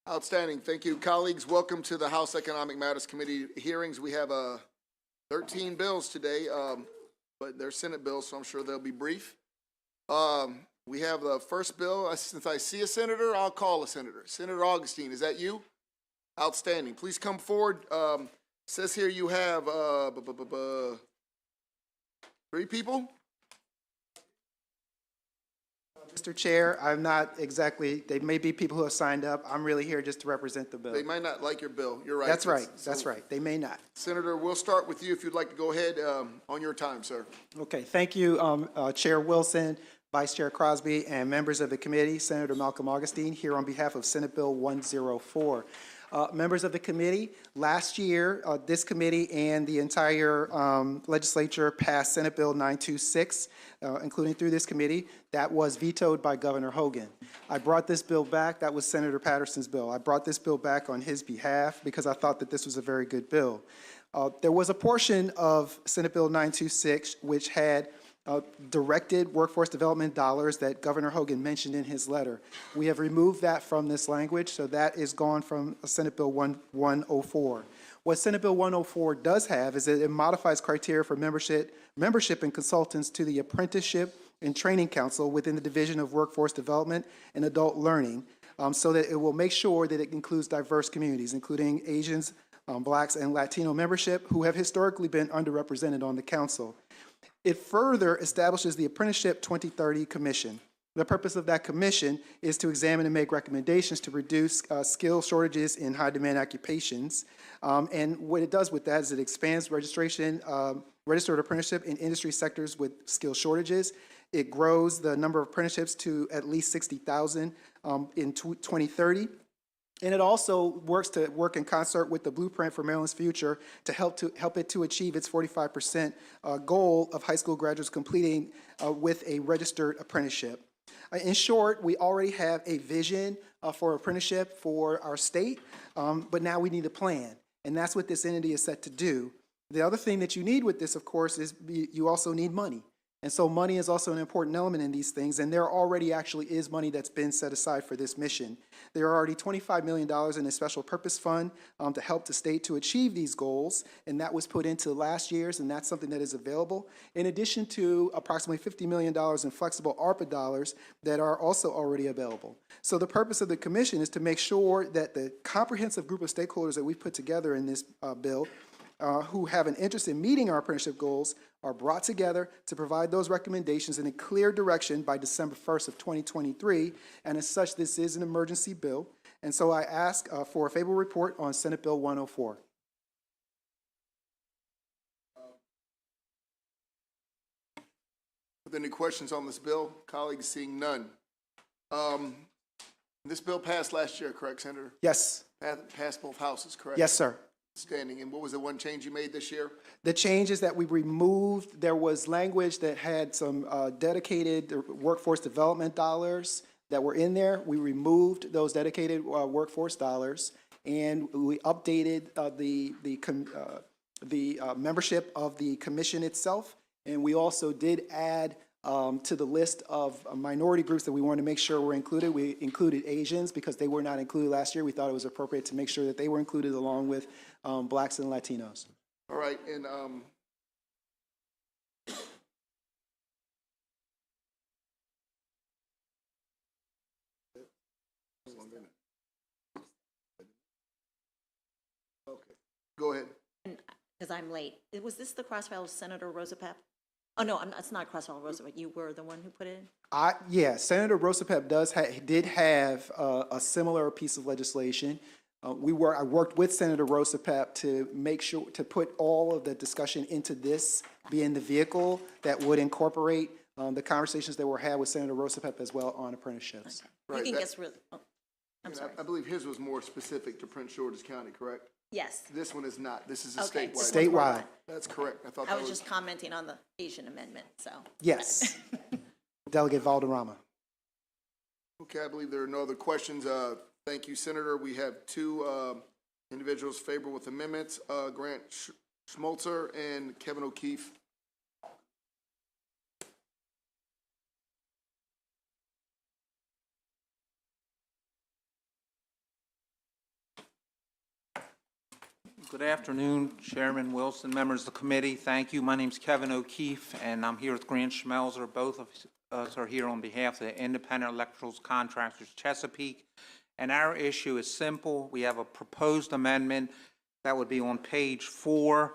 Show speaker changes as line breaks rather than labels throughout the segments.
Outstanding. Thank you, colleagues. Welcome to the House Economic Matters Committee hearings. We have 13 bills today, but they're Senate bills, so I'm sure they'll be brief. We have the first bill. Since I see a senator, I'll call a senator. Senator Augustine, is that you? Outstanding. Please come forward. Says here you have 3 people?
Mr. Chair, I'm not exactly, they may be people who have signed up. I'm really here just to represent the bill.
They might not like your bill. You're right.
That's right. That's right. They may not.
Senator, we'll start with you if you'd like to go ahead on your time, sir.
Okay. Thank you, Chair Wilson, Vice Chair Crosby, and members of the committee. Senator Malcolm Augustine here on behalf of Senate Bill 104. Members of the committee, last year, this committee and the entire legislature passed Senate Bill 926, including through this committee. That was vetoed by Governor Hogan. I brought this bill back. That was Senator Patterson's bill. I brought this bill back on his behalf because I thought that this was a very good bill. There was a portion of Senate Bill 926 which had directed workforce development dollars that Governor Hogan mentioned in his letter. We have removed that from this language, so that is gone from Senate Bill 104. What Senate Bill 104 does have is that it modifies criteria for membership and consultants to the Apprenticeship and Training Council within the Division of Workforce Development and Adult Learning, so that it will make sure that it includes diverse communities, including Asians, Blacks, and Latino membership who have historically been underrepresented on the council. It further establishes the Apprenticeship 2030 Commission. The purpose of that commission is to examine and make recommendations to reduce skill shortages in high-demand occupations. And what it does with that is it expands registered apprenticeship in industry sectors with skill shortages. It grows the number of apprenticeships to at least 60,000 in 2030. And it also work in concert with the Blueprint for Maryland's Future to help it to achieve its 45% goal of high school graduates completing with a registered apprenticeship. In short, we already have a vision for apprenticeship for our state, but now we need a plan, and that's what this entity is set to do. The other thing that you need with this, of course, is you also need money. And so money is also an important element in these things, and there already actually is money that's been set aside for this mission. There are already $25 million in a special purpose fund to help the state to achieve these goals, and that was put into last year's, and that's something that is available, in addition to approximately $50 million in flexible ARPA dollars that are also already available. So the purpose of the commission is to make sure that the comprehensive group of stakeholders that we've put together in this bill who have an interest in meeting our apprenticeship goals are brought together to provide those recommendations in a clear direction by December 1st of 2023. And as such, this is an emergency bill. And so I ask for a favorable report on Senate Bill 104.
Are there any questions on this bill? Colleagues, seeing none. This bill passed last year, correct, Senator?
Yes.
Passed both houses, correct?
Yes, sir.
Standing. And what was the one change you made this year?
The change is that we removed, there was language that had some dedicated workforce development dollars that were in there. We removed those dedicated workforce dollars, and we updated the membership of the commission itself. And we also did add to the list of minority groups that we wanted to make sure were included. We included Asians because they were not included last year. We thought it was appropriate to make sure that they were included along with Blacks and Latinos.
All right, and okay, go ahead.
Because I'm late. Was this the Crossville Senator Rosapep? Oh, no, it's not Crossville Rosapep. You were the one who put it in?
Yeah, Senator Rosapep did have a similar piece of legislation. I worked with Senator Rosapep to make sure to put all of the discussion into this being the vehicle that would incorporate the conversations that were had with Senator Rosapep as well on apprenticeships.
Okay.
Right,
you can guess really. Oh, I'm sorry.
I believe his was more specific to Prince George's County, correct?
Yes.
This one is not. This is a
Okay,
statewide.
Statewide.
That's correct.
I was just commenting on the Asian amendment, so.
Yes. Delegate Valderrama.
Okay, I believe there are no other questions. Thank you, Senator. We have 2 individuals favorable with amendments, Grant Schmolzer and Kevin O'Keefe.
Good afternoon, Chairman Wilson, members of the committee. Thank you. My name's Kevin O'Keefe, and I'm here with Grant Schmelzer. Both of us are here on behalf of the Independent Electrical Contractors Chesapeake. And our issue is simple. We have a proposed amendment that would be on page 4,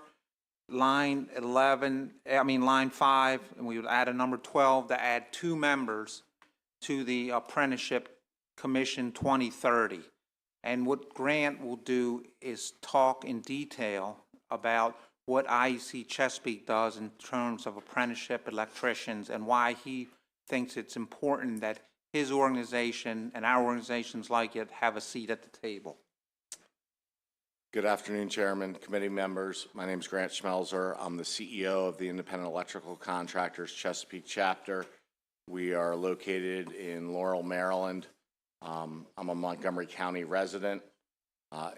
line 5, and we would add a number 12 to add 2 members to the Apprenticeship Commission 2030. And what Grant will do is talk in detail about what IEC Chesapeake does in terms of apprenticeship electricians and why he thinks it's important that his organization and our organizations like it have a seat at the table.
Good afternoon, Chairman, committee members. My name is Grant Schmelzer. I'm the CEO of the Independent Electrical Contractors Chesapeake Chapter. We are located in Laurel, Maryland. I'm a Montgomery County resident.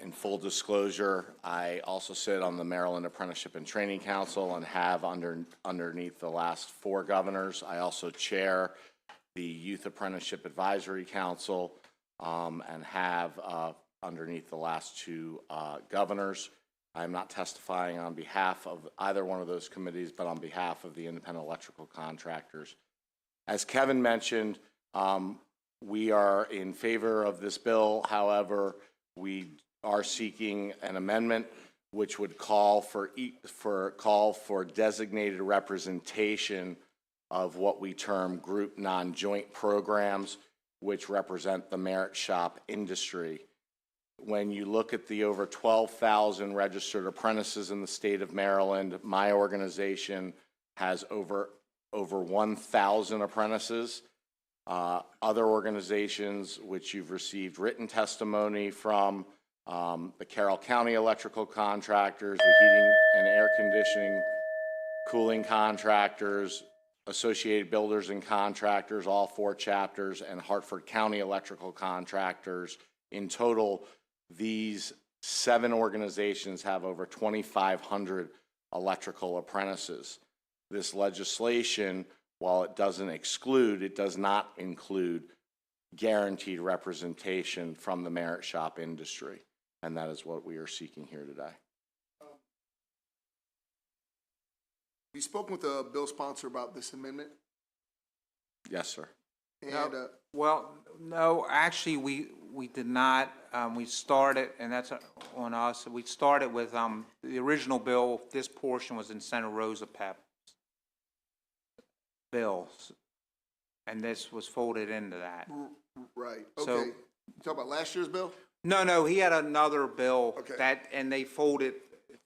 In full disclosure, I also sit on the Maryland Apprenticeship and Training Council and have underneath the last 4 governors. I also chair the Youth Apprenticeship Advisory Council and have underneath the last 2 governors. I'm not testifying on behalf of either one of those committees, but on behalf of the independent electrical contractors. As Kevin mentioned, we are in favor of this bill. However, we are seeking an amendment which would call for designated representation of what we term group non-joint programs, which represent the merit shop industry. When you look at the over 12,000 registered apprentices in the state of Maryland, my organization has over 1,000 apprentices. Other organizations which you've received written testimony from, the Carroll County Electrical Contractors, the Heating and Air Conditioning, Cooling Contractors, Associated Builders and Contractors, all 4 chapters, and Hartford County Electrical Contractors. In total, these 7 organizations have over 2,500 electrical apprentices. This legislation, while it doesn't exclude, it does not include guaranteed representation from the merit shop industry, and that is what we are seeking here today.
You spoken with the bill sponsor about this amendment?
Yes, sir.
And,
Well, no, actually, we did not. We started, and that's on us. We started with the original bill. This portion was in Senator Rosa Pep's bills, and this was folded into that.
right,
So-
okay. You talking about last year's bill?
No, he had another bill
Okay.
and they folded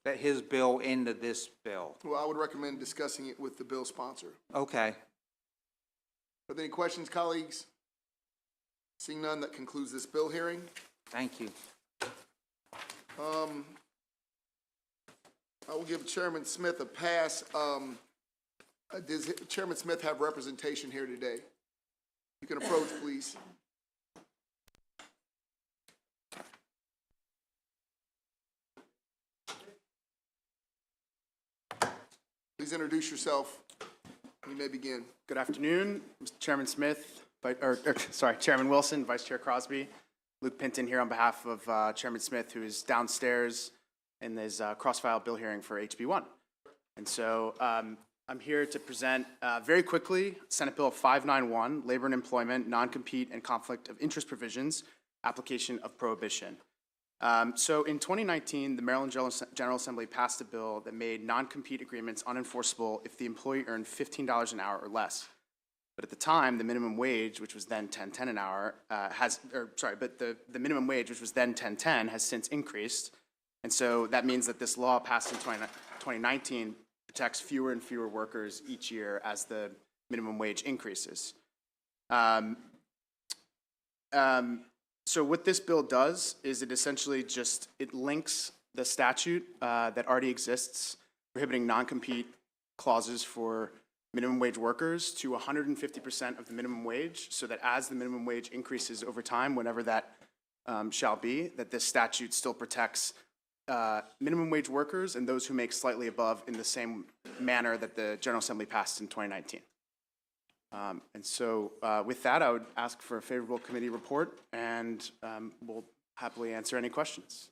his bill into this bill.
Well, I would recommend discussing it with the bill sponsor.
Okay.
Are there any questions, colleagues? Seeing none, that concludes this bill hearing.
Thank you.
I will give Chairman Smith a pass. Does Chairman Smith have representation here today? You can approach, please. Please introduce yourself. You may begin.
Good afternoon, Mr. Chairman Smith, Chairman Wilson, Vice Chair Crosby. Luke Pinton here on behalf of Chairman Smith, who is downstairs in this cross-file bill hearing for HB1. And so I'm here to present very quickly Senate Bill 591, Labor and Employment, Non-Compete and Conflict of Interest Provisions, Application of Prohibition. So in 2019, the Maryland General Assembly passed a bill that made non-compete agreements unenforceable if the employee earned $15 an hour or less. But at the time, the minimum wage, which was then $10.10 an hour, the minimum wage, which was then $10.10, has since increased. And so that means that this law passed in 2019 protects fewer and fewer workers each year as the minimum wage increases. So what this bill does is it essentially it links the statute that already exists prohibiting non-compete clauses for minimum wage workers to 150% of the minimum wage, so that as the minimum wage increases over time, whenever that shall be, that this statute still protects minimum wage workers and those who make slightly above in the same manner that the General Assembly passed in 2019. And so with that, I would ask for a favorable committee report, and we'll happily answer any questions.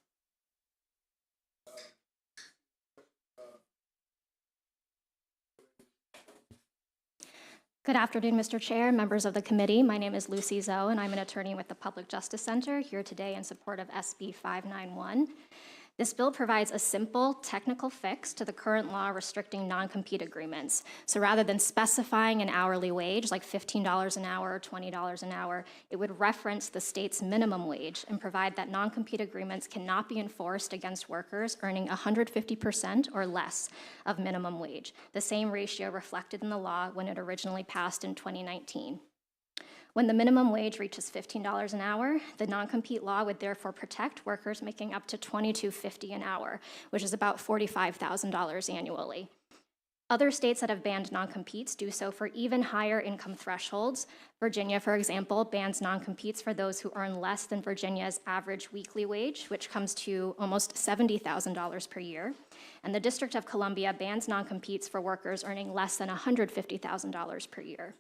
Good afternoon, Mr. Chair, members of the committee. My name is Lucy Zoe, and I'm an attorney with the Public Justice Center here today in support of SB 591. This bill provides a simple technical fix to the current law restricting non-compete agreements. So rather than specifying an hourly wage, like $15 an hour or $20 an hour, it would reference the state's minimum wage and provide that non-compete agreements cannot be enforced against workers earning 150% or less of minimum wage, the same ratio reflected in the law when it originally passed in 2019. When the minimum wage reaches $15 an hour, the non-compete law would therefore protect workers making up to $22.50 an hour, which is about $45,000 annually. Other states that have banned non-competes do so for even higher income thresholds. Virginia, for example, bans non-competes for those who earn less than Virginia's average weekly wage, which comes to almost $70,000 per year. And the District of Columbia bans non-competes for workers earning less than $150,000 per year.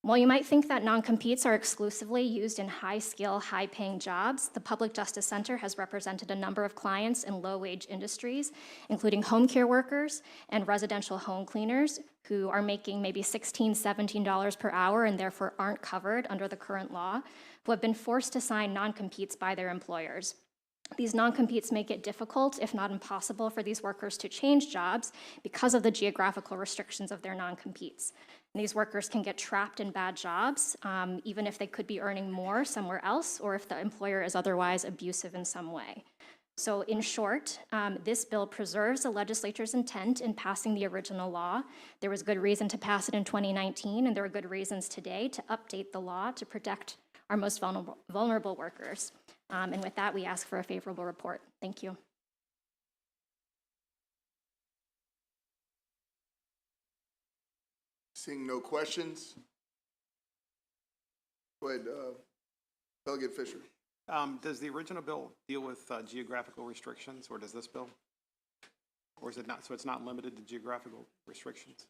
While you might think that non-competes are exclusively used in high-skill, high-paying jobs, the Public Justice Center has represented a number of clients in low-wage industries, including home care workers and residential home cleaners who are making maybe $16, $17 per hour and therefore aren't covered under the current law, who have been forced to sign non-competes by their employers. These non-competes make it difficult, if not impossible, for these workers to change jobs because of the geographical restrictions of their non-competes. And these workers can get trapped in bad jobs, even if they could be earning more somewhere else, or if the employer is otherwise abusive in some way. So in short, this bill preserves the legislature's intent in passing the original law. There was good reason to pass it in 2019, and there are good reasons today to update the law to protect our most vulnerable workers. And with that, we ask for a favorable report. Thank you.
Seeing no questions. Go ahead, Delegate Fisher.
Does the original bill deal with geographical restrictions, or does this bill? Or is it not, so it's not limited to geographical restrictions?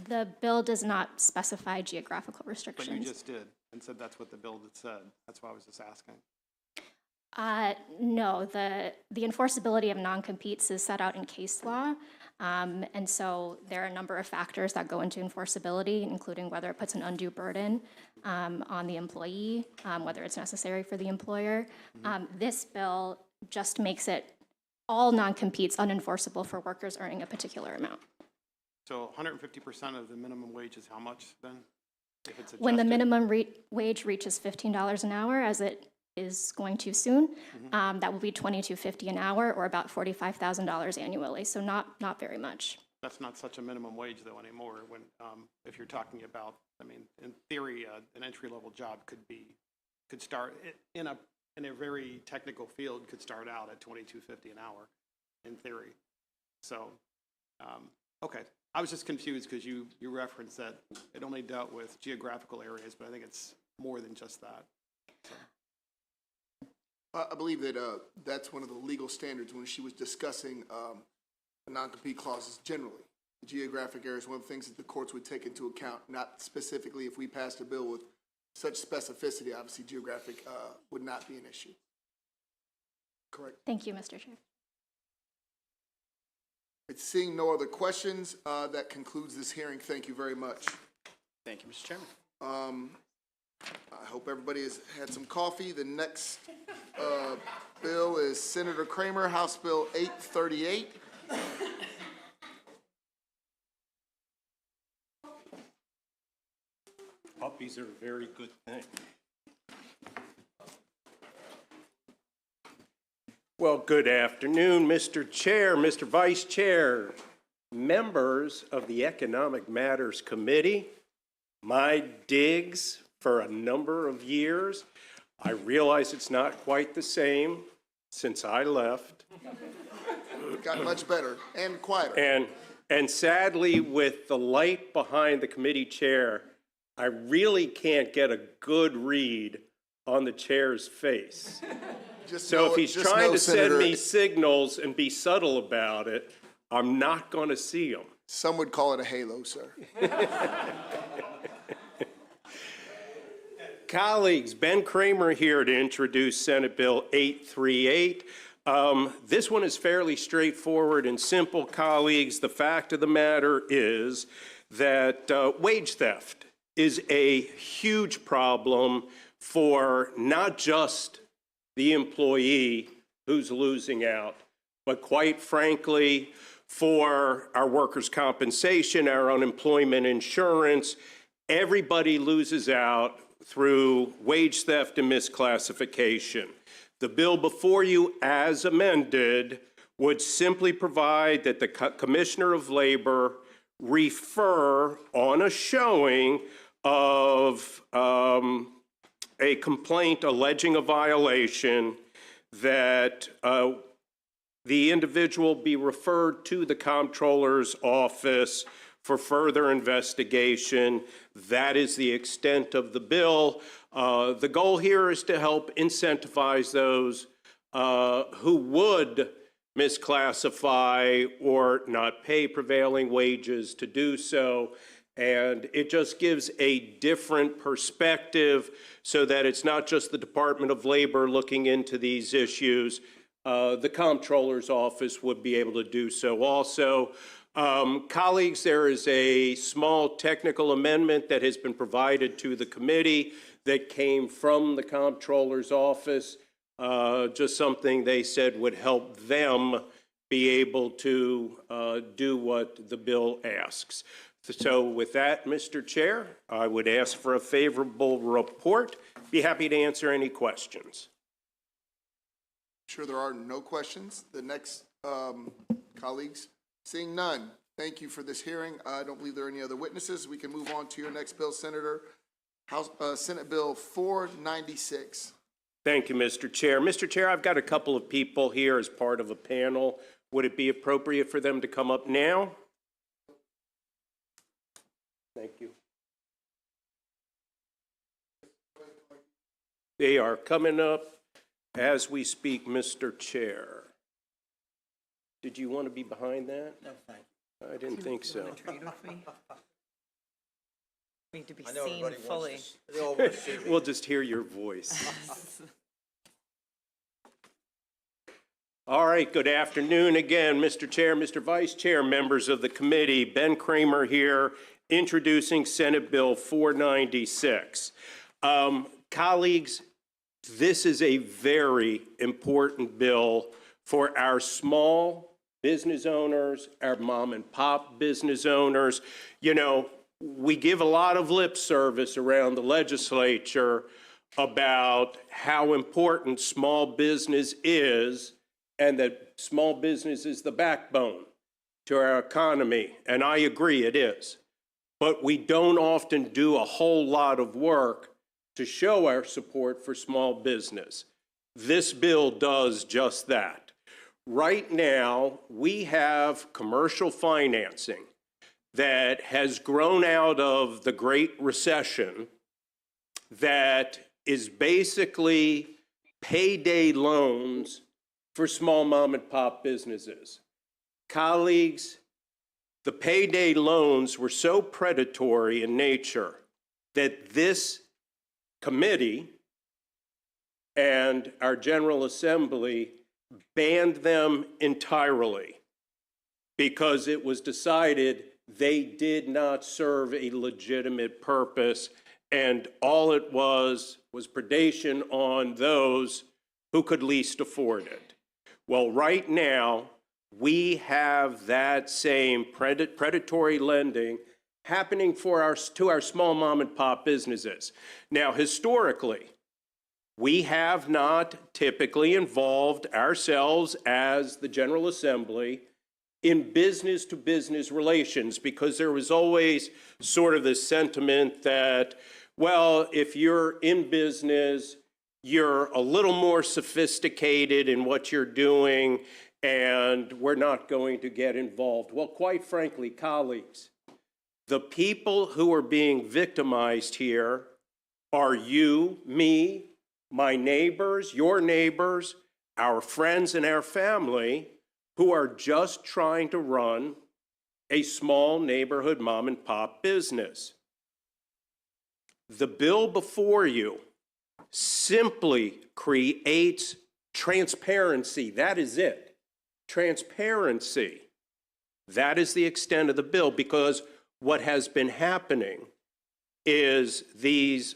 The bill does not specify geographical
But
restrictions.
you just did, and said that's what the bill had said. That's why I was just asking.
No, the enforceability of non-competes is set out in case law, and so there are a number of factors that go into enforceability, including whether it puts an undue burden on the employee, whether it's necessary for the employer. This bill just makes it all non-competes unenforceable for workers earning a particular amount.
So 150% of the minimum wage is how much then? If it's
When the
adjusted?
minimum wage reaches $15 an hour, as it is going to soon, that will be $22.50 an hour, or about $45,000 annually. So not very much.
That's not such a minimum wage though anymore. When if you're talking about, I mean, in theory, an entry-level job could start in a very technical field, could start out at $22.50 an hour, in theory. So, okay. I was just confused because you referenced that it only dealt with geographical areas, but I think it's more than just that. So.
I believe that that's one of the legal standards when she was discussing the non-compete clauses generally. Geographic areas, one of the things that the courts would take into account, not specifically if we passed a bill with such specificity, obviously geographic would not be an issue. Correct.
Thank you, Mr. Chair.
It's seeing no other questions. That concludes this hearing. Thank you very much.
Thank you, Mr. Chairman.
I hope everybody has had some coffee. The next bill is Senator Kramer, House Bill 838.
Puppies are a very good thing. Well, good afternoon, Mr. Chair, Mr. Vice Chair, members of the Economic Matters Committee. My digs for a number of years. I realize it's not quite the same since I left.
Got much better and quieter.
And sadly, with the light behind the committee chair, I really can't get a good read on the chair's face. So if he's trying to send me signals and be subtle about it, I'm not going to see them.
Some would call it a halo, sir.
Colleagues, Ben Kramer here to introduce Senate Bill 838. This one is fairly straightforward and simple, colleagues. The fact of the matter is that wage theft is a huge problem for not just the employee who's losing out, but quite frankly, for our workers' compensation, our unemployment insurance. Everybody loses out through wage theft and misclassification. The bill before you, as amended, would simply provide that the Commissioner of Labor refer on a showing of a complaint alleging a violation that the individual be referred to the comptroller's office for further investigation. That is the extent of the bill. The goal here is to help incentivize those who would misclassify or not pay prevailing wages to do so. And it just gives a different perspective so that it's not just the Department of Labor looking into these issues. The comptroller's office would be able to do so also. Colleagues, there is a small technical amendment that has been provided to the committee that came from the comptroller's office, just something they said would help them be able to do what the bill asks. So with that, Mr. Chair, I would ask for a favorable report. Be happy to answer any questions.
Sure, there are no questions. The next colleagues, seeing none, thank you for this hearing. I don't believe there are any other witnesses. We can move on to your next bill, Senator. Senate Bill 496.
Thank you, Mr. Chair. Mr. Chair, I've got a couple of people here as part of a panel. Would it be appropriate for them to come up now? Thank you. They are coming up as we speak, Mr. Chair. Did you want to be behind that?
No, thank you.
I didn't think so.
Need to be seen fully.
We'll just hear your voice. All right, good afternoon again, Mr. Chair, Mr. Vice Chair, members of the committee. Ben Kramer here, introducing Senate Bill 496. Colleagues, this is a very important bill for our small business owners, our mom and pop business owners. You know, we give a lot of lip service around the legislature about how important small business is and that small business is the backbone to our economy. And I agree, it is. But we don't often do a whole lot of work to show our support for small business. This bill does just that. Right now, we have commercial financing that has grown out of the Great Recession that is basically payday loans for small mom and pop businesses. Colleagues, the payday loans were so predatory in nature that this committee and our General Assembly banned them entirely because it was decided they did not serve a legitimate purpose, and all it was predation on those who could least afford it. Well, right now, we have that same predatory lending happening to our small mom and pop businesses. Now, historically, we have not typically involved ourselves as the General Assembly in business-to-business relations because there was always sort of this sentiment that, well, if you're in business, you're a little more sophisticated in what you're doing, and we're not going to get involved. Well, quite frankly, colleagues, the people who are being victimized here are you, me, my neighbors, your neighbors, our friends, and our family who are just trying to run a small neighborhood mom and pop business. The bill before you simply creates transparency. That is it. Transparency. That is the extent of the bill, because what has been happening is these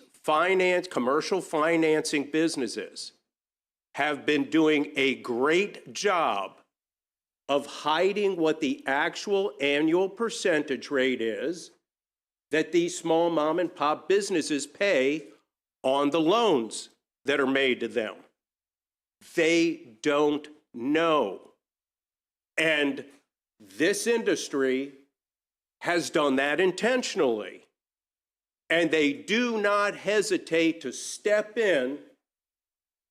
commercial financing businesses have been doing a great job of hiding what the actual annual percentage rate is that these small mom and pop businesses pay on the loans that are made to them. They don't know. And this industry has done that intentionally. And they do not hesitate to step in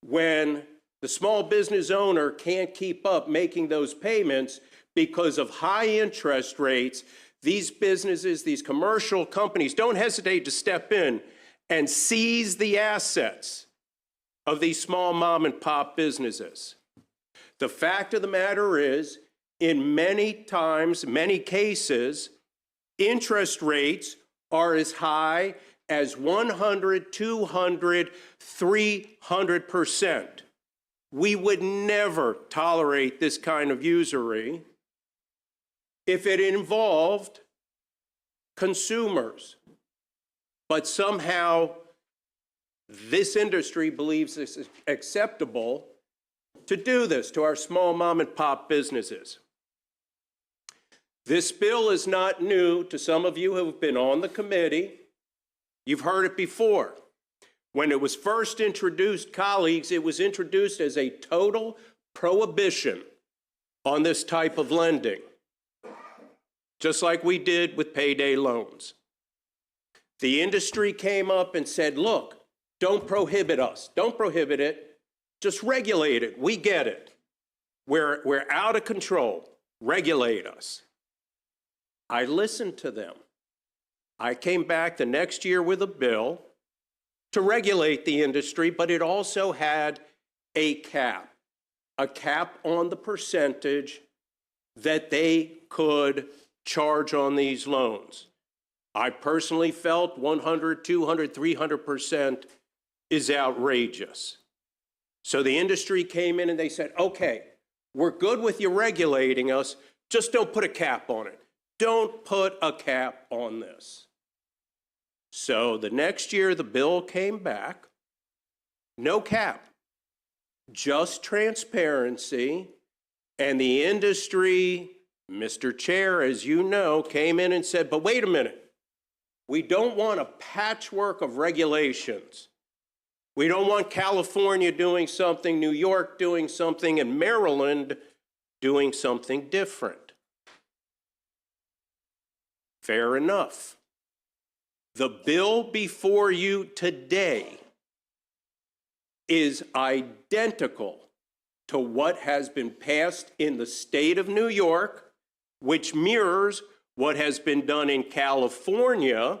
when the small business owner can't keep up making those payments because of high interest rates. These businesses, these commercial companies don't hesitate to step in and seize the assets of these small mom and pop businesses. The fact of the matter is, in many cases, interest rates are as high as 100, 200, 300%. We would never tolerate this kind of usury if it involved consumers. But somehow, this industry believes it's acceptable to do this to our small mom and pop businesses. This bill is not new to some of you who have been on the committee. You've heard it before. When it was first introduced, colleagues, it was introduced as a total prohibition on this type of lending, just like we did with payday loans. The industry came up and said, look, don't prohibit us. Don't prohibit it. Just regulate it. We get it. We're out of control. Regulate us. I listened to them. I came back the next year with a bill to regulate the industry, but it also had a cap on the percentage that they could charge on these loans. I personally felt 100, 200, 300% is outrageous. So the industry came in and they said, okay, we're good with you regulating us, just don't put a cap on it. Don't put a cap on this. So the next year the bill came back, no cap, just transparency, and the industry, Mr. Chair, as you know, came in and said, but wait a minute, we don't want a patchwork of regulations. We don't want California doing something, New York doing something, and Maryland doing something different. Fair enough. The bill before you today is identical to what has been passed in the state of New York, which mirrors what has been done in California.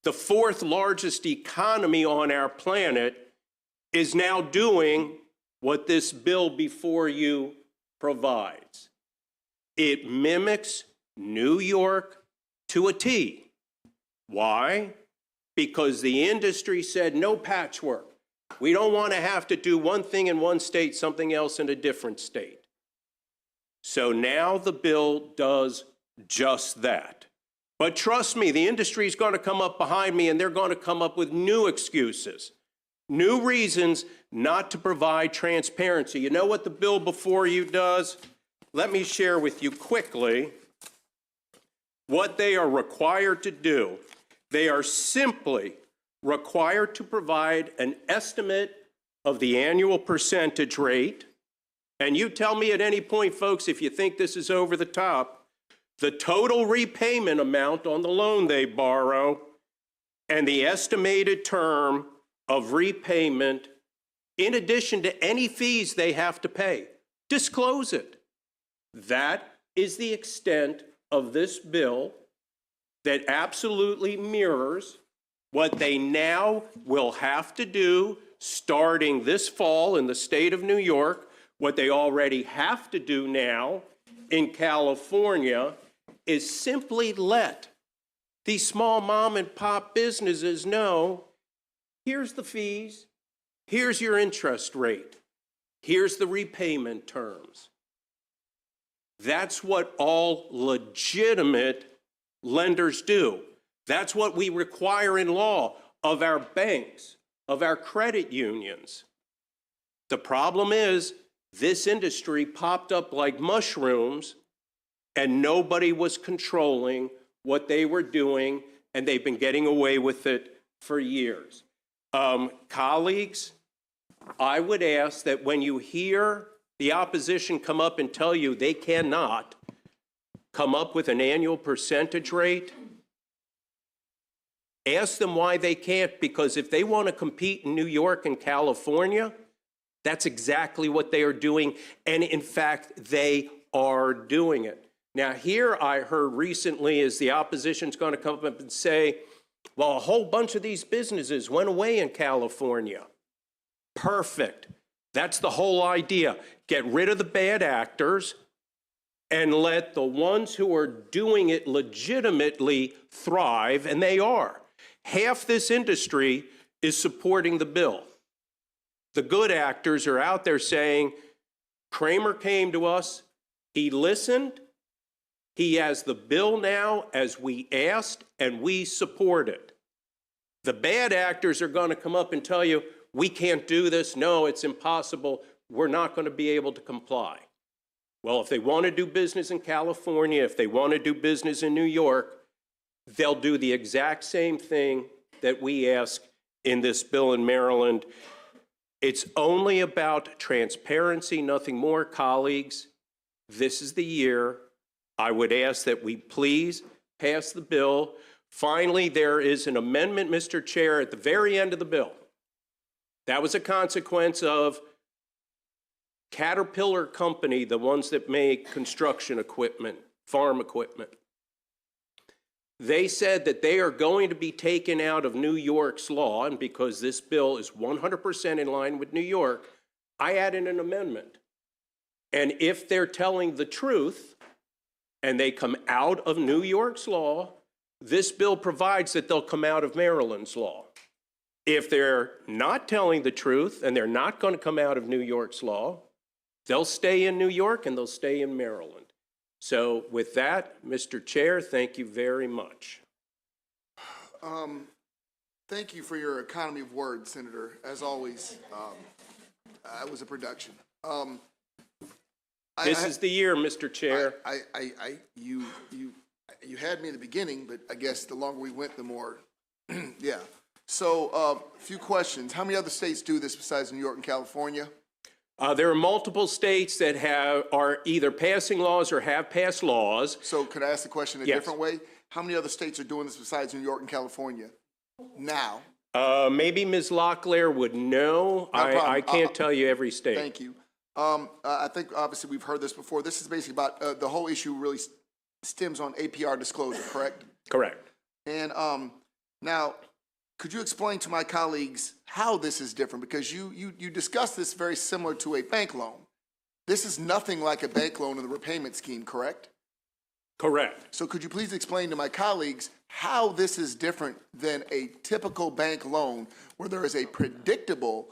The fourth largest economy on our planet is now doing what this bill before you provides. It mimics New York to a T. Why? Because the industry said no patchwork. We don't want to have to do one thing in one state, something else in a different state. So now the bill does just that. But trust me, the industry is going to come up behind me and they're going to come up with new excuses, new reasons not to provide transparency. You know what the bill before you does? Let me share with you quickly what they are required to do. They are simply required to provide an estimate of the annual percentage rate. And you tell me at any point, folks, if you think this is over the top, the total repayment amount on the loan they borrow, and the estimated term of repayment, in addition to any fees they have to pay. Disclose it. That is the extent of this bill that absolutely mirrors what they now will have to do starting this fall in the state of New York, what they already have to do now in California, is simply let these small mom and pop businesses know, here's the fees, here's your interest rate, here's the repayment terms. That's what all legitimate lenders do. That's what we require in law of our banks, of our credit unions. The problem is this industry popped up like mushrooms and nobody was controlling what they were doing, and they've been getting away with it for years. Colleagues, I would ask that when you hear the opposition come up and tell you they cannot come up with an annual percentage rate, ask them why they can't, because if they want to compete in New York and California, that's exactly what they are doing, and in fact, they are doing it. Now, here I heard recently is the opposition's going to come up and say, well, a whole bunch of these businesses went away in California. Perfect. That's the whole idea. Get rid of the bad actors and let the ones who are doing it legitimately thrive, and they are. Half this industry is supporting the bill. The good actors are out there saying, Kramer came to us, he listened, he has the bill now as we asked, and we support it. The bad actors are going to come up and tell you, we can't do this, no, it's impossible, we're not going to be able to comply. Well, if they want to do business in California, if they want to do business in New York, they'll do the exact same thing that we ask in this bill in Maryland. It's only about transparency, nothing more, colleagues. This is the year. I would ask that we please pass the bill. Finally, there is an amendment, Mr. Chair, at the very end of the bill. That was a consequence of Caterpillar Company, the ones that make construction equipment, farm equipment. They said that they are going to be taken out of New York's law, and because this bill is 100% in line with New York, I added an amendment. And if they're telling the truth and they come out of New York's law, this bill provides that they'll come out of Maryland's law. If they're not telling the truth and they're not going to come out of New York's law, they'll stay in New York and they'll stay in Maryland. So with that, Mr. Chair, thank you very much.
Thank you for your economy of words, Senator. As always, it was a production.
This is the year, Mr. Chair.
You had me in the beginning, but I guess the longer we went, the more, yeah. So, a few questions. How many other states do this besides New York and California?
There are multiple states that are either passing laws or have passed laws.
So could I ask the question a
Yes.
different way? How many other states are doing this besides New York and California now?
Maybe Ms. Locklear would know. I can't tell you every state.
Thank you. I think obviously we've heard this before. This is basically about, the whole issue really stems on APR disclosure, correct?
Correct.
And now, could you explain to my colleagues how this is different? Because you discussed this very similar to a bank loan. This is nothing like a bank loan in the repayment scheme, correct?
Correct.
So could you please explain to my colleagues how this is different than a typical bank loan where there is a predictable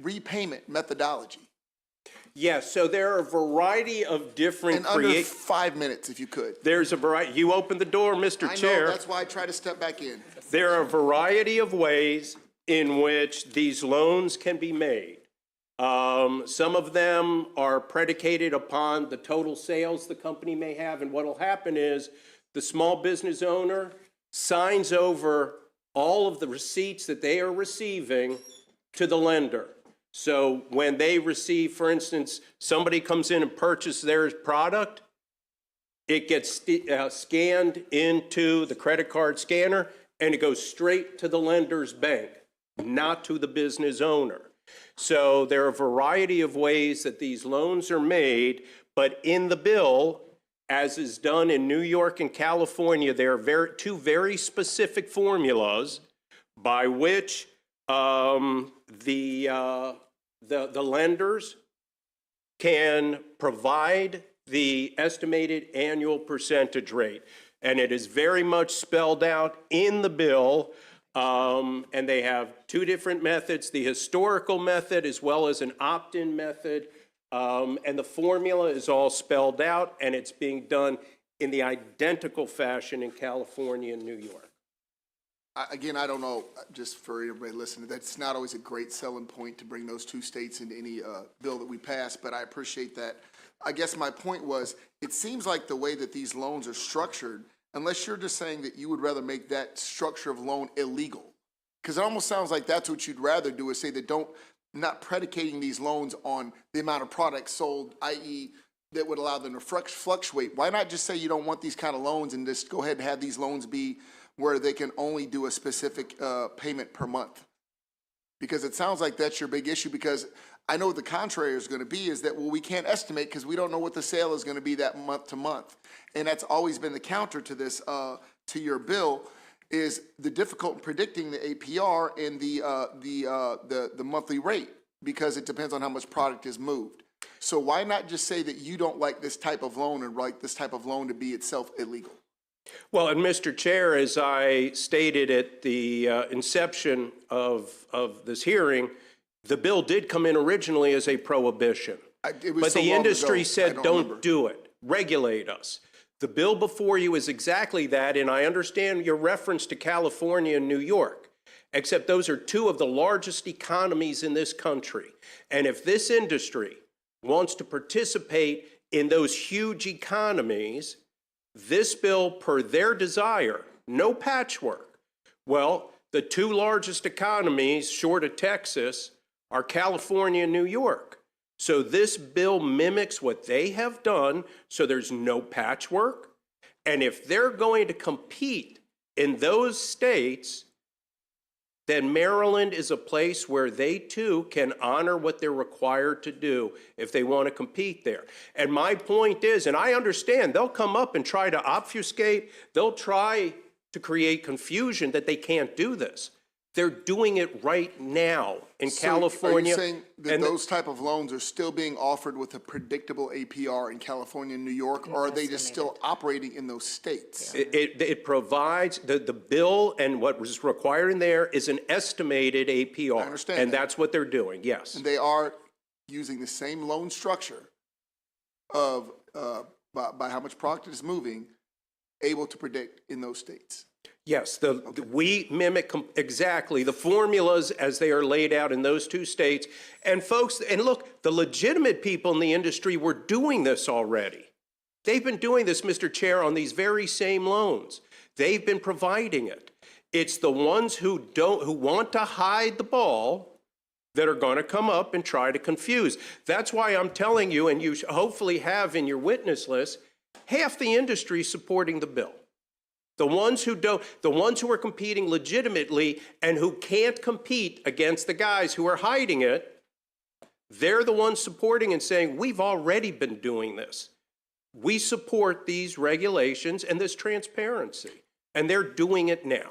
repayment methodology?
Yes, so there are a variety of different...
In under 5 minutes, if you could.
There's a variety. You opened the door, Mr. Chair.
I know, that's why I try to step back in.
There are a variety of ways in which these loans can be made. Some of them are predicated upon the total sales the company may have, and what will happen is the small business owner signs over all of the receipts that they are receiving to the lender. So when they receive, for instance, somebody comes in and purchases their product, it gets scanned into the credit card scanner, and it goes straight to the lender's bank, not to the business owner. So there are a variety of ways that these loans are made, but in the bill, as is done in New York and California, there are two very specific formulas by which the lenders can provide the estimated annual percentage rate. And it is very much spelled out in the bill, and they have two different methods, the historical method as well as an opt-in method, and the formula is all spelled out, and it's being done in the identical fashion in California and New York.
Again, I don't know, just for everybody listening, that's not always a great selling point to bring those two states into any bill that we pass, but I appreciate that. I guess my point was, it seems like the way that these loans are structured, unless you're just saying that you would rather make that structure of loan illegal, because it almost sounds like that's what you'd rather do, is say that not predicating these loans on the amount of products sold, i.e. that would allow them to fluctuate. Why not just say you don't want these kind of loans and just go ahead and have these loans be where they can only do a specific payment per month? Because it sounds like that's your big issue, because I know the contrary is going to be is that, well, we can't estimate because we don't know what the sale is going to be that month to month. And that's always been the counter to this, to your bill, is the difficult in predicting the APR and the monthly rate, because it depends on how much product is moved. So why not just say that you don't like this type of loan and like this type of loan to be itself illegal?
Well, and Mr. Chair, as I stated at the inception of this hearing, the bill did come in originally as a prohibition. But the industry said, don't do it, regulate us. The bill before you is exactly that, and I understand your reference to California and New York, except those are two of the largest economies in this country. And if this industry wants to participate in those huge economies, this bill, per their desire, no patchwork. Well, the two largest economies, short of Texas, are California and New York. So this bill mimics what they have done, so there's no patchwork. And if they're going to compete in those states, then Maryland is a place where they too can honor what they're required to do if they want to compete there. And my point is, and I understand, they'll come up and try to obfuscate, they'll try to create confusion that they can't do this. They're doing it right now in California.
Are you saying that those type of loans are still being offered with a predictable APR in California and New York, or are they just still operating in those states?
It provides, the bill and what was required in there is an estimated APR.
I understand
and
that.
that's what they're doing, yes.
And they are using the same loan structure of, by how much product is moving, able to predict in those states.
Yes, we mimic exactly the formulas as they are laid out in those two states. And folks, and look, the legitimate people in the industry were doing this already. They've been doing this, Mr. Chair, on these very same loans. They've been providing it. It's the ones who want to hide the ball that are going to come up and try to confuse. That's why I'm telling you, and you hopefully have in your witness list, half the industry supporting the bill. The ones who are competing legitimately and who can't compete against the guys who are hiding it, they're the ones supporting and saying, we've already been doing this. We support these regulations and this transparency, and they're doing it now.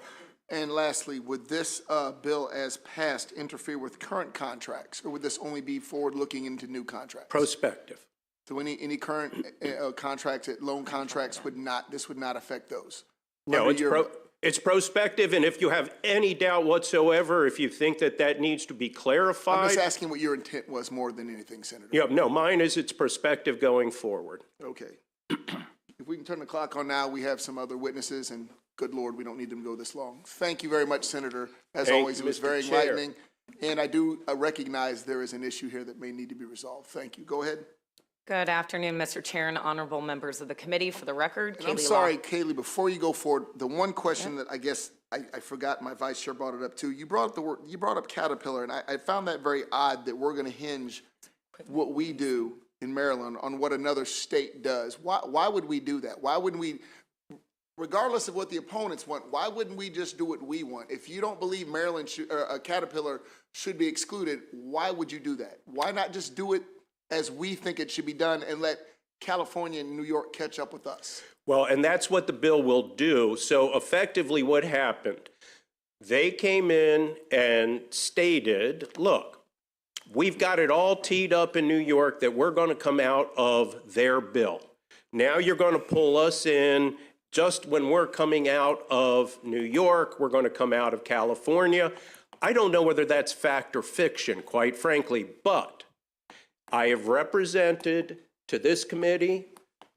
And lastly, would this bill as passed interfere with current contracts, or would this only be forward-looking into new contracts?
Prospective.
So any current contracts, loan contracts, this would not affect those?
No, it's prospective, and if you have any doubt whatsoever, if you think that needs to be clarified.
I'm just asking what your intent was more than anything, Senator.
Yeah, no, mine is it's prospective going forward.
Okay. If we can turn the clock on now, we have some other witnesses, and good Lord, we don't need them to go this long. Thank you very much, Senator. As always, it was very enlightening. And I do recognize there is an issue here that may need to be resolved. Thank you. Go ahead.
Good afternoon, Mr. Chair and honorable members of the committee. For the record,
And I'm sorry, Kaylee, before you go forward, the one question that I guess I forgot, my vice chair brought it up too. You brought up Caterpillar, and I found that very odd that we're going to hinge what we do in Maryland on what another state does. Why would we do that? Why wouldn't we, regardless of what the opponents want, why wouldn't we just do what we want? If you don't believe Maryland Caterpillar should be excluded, why would you do that? Why not just do it as we think it should be done and let California and New York catch up with us?
Well, and that's what the bill will do. So effectively what happened, they came in and stated, look, we've got it all teed up in New York that we're going to come out of their bill. Now you're going to pull us in just when we're coming out of New York, we're going to come out of California. I don't know whether that's fact or fiction, quite frankly, but I have represented to this committee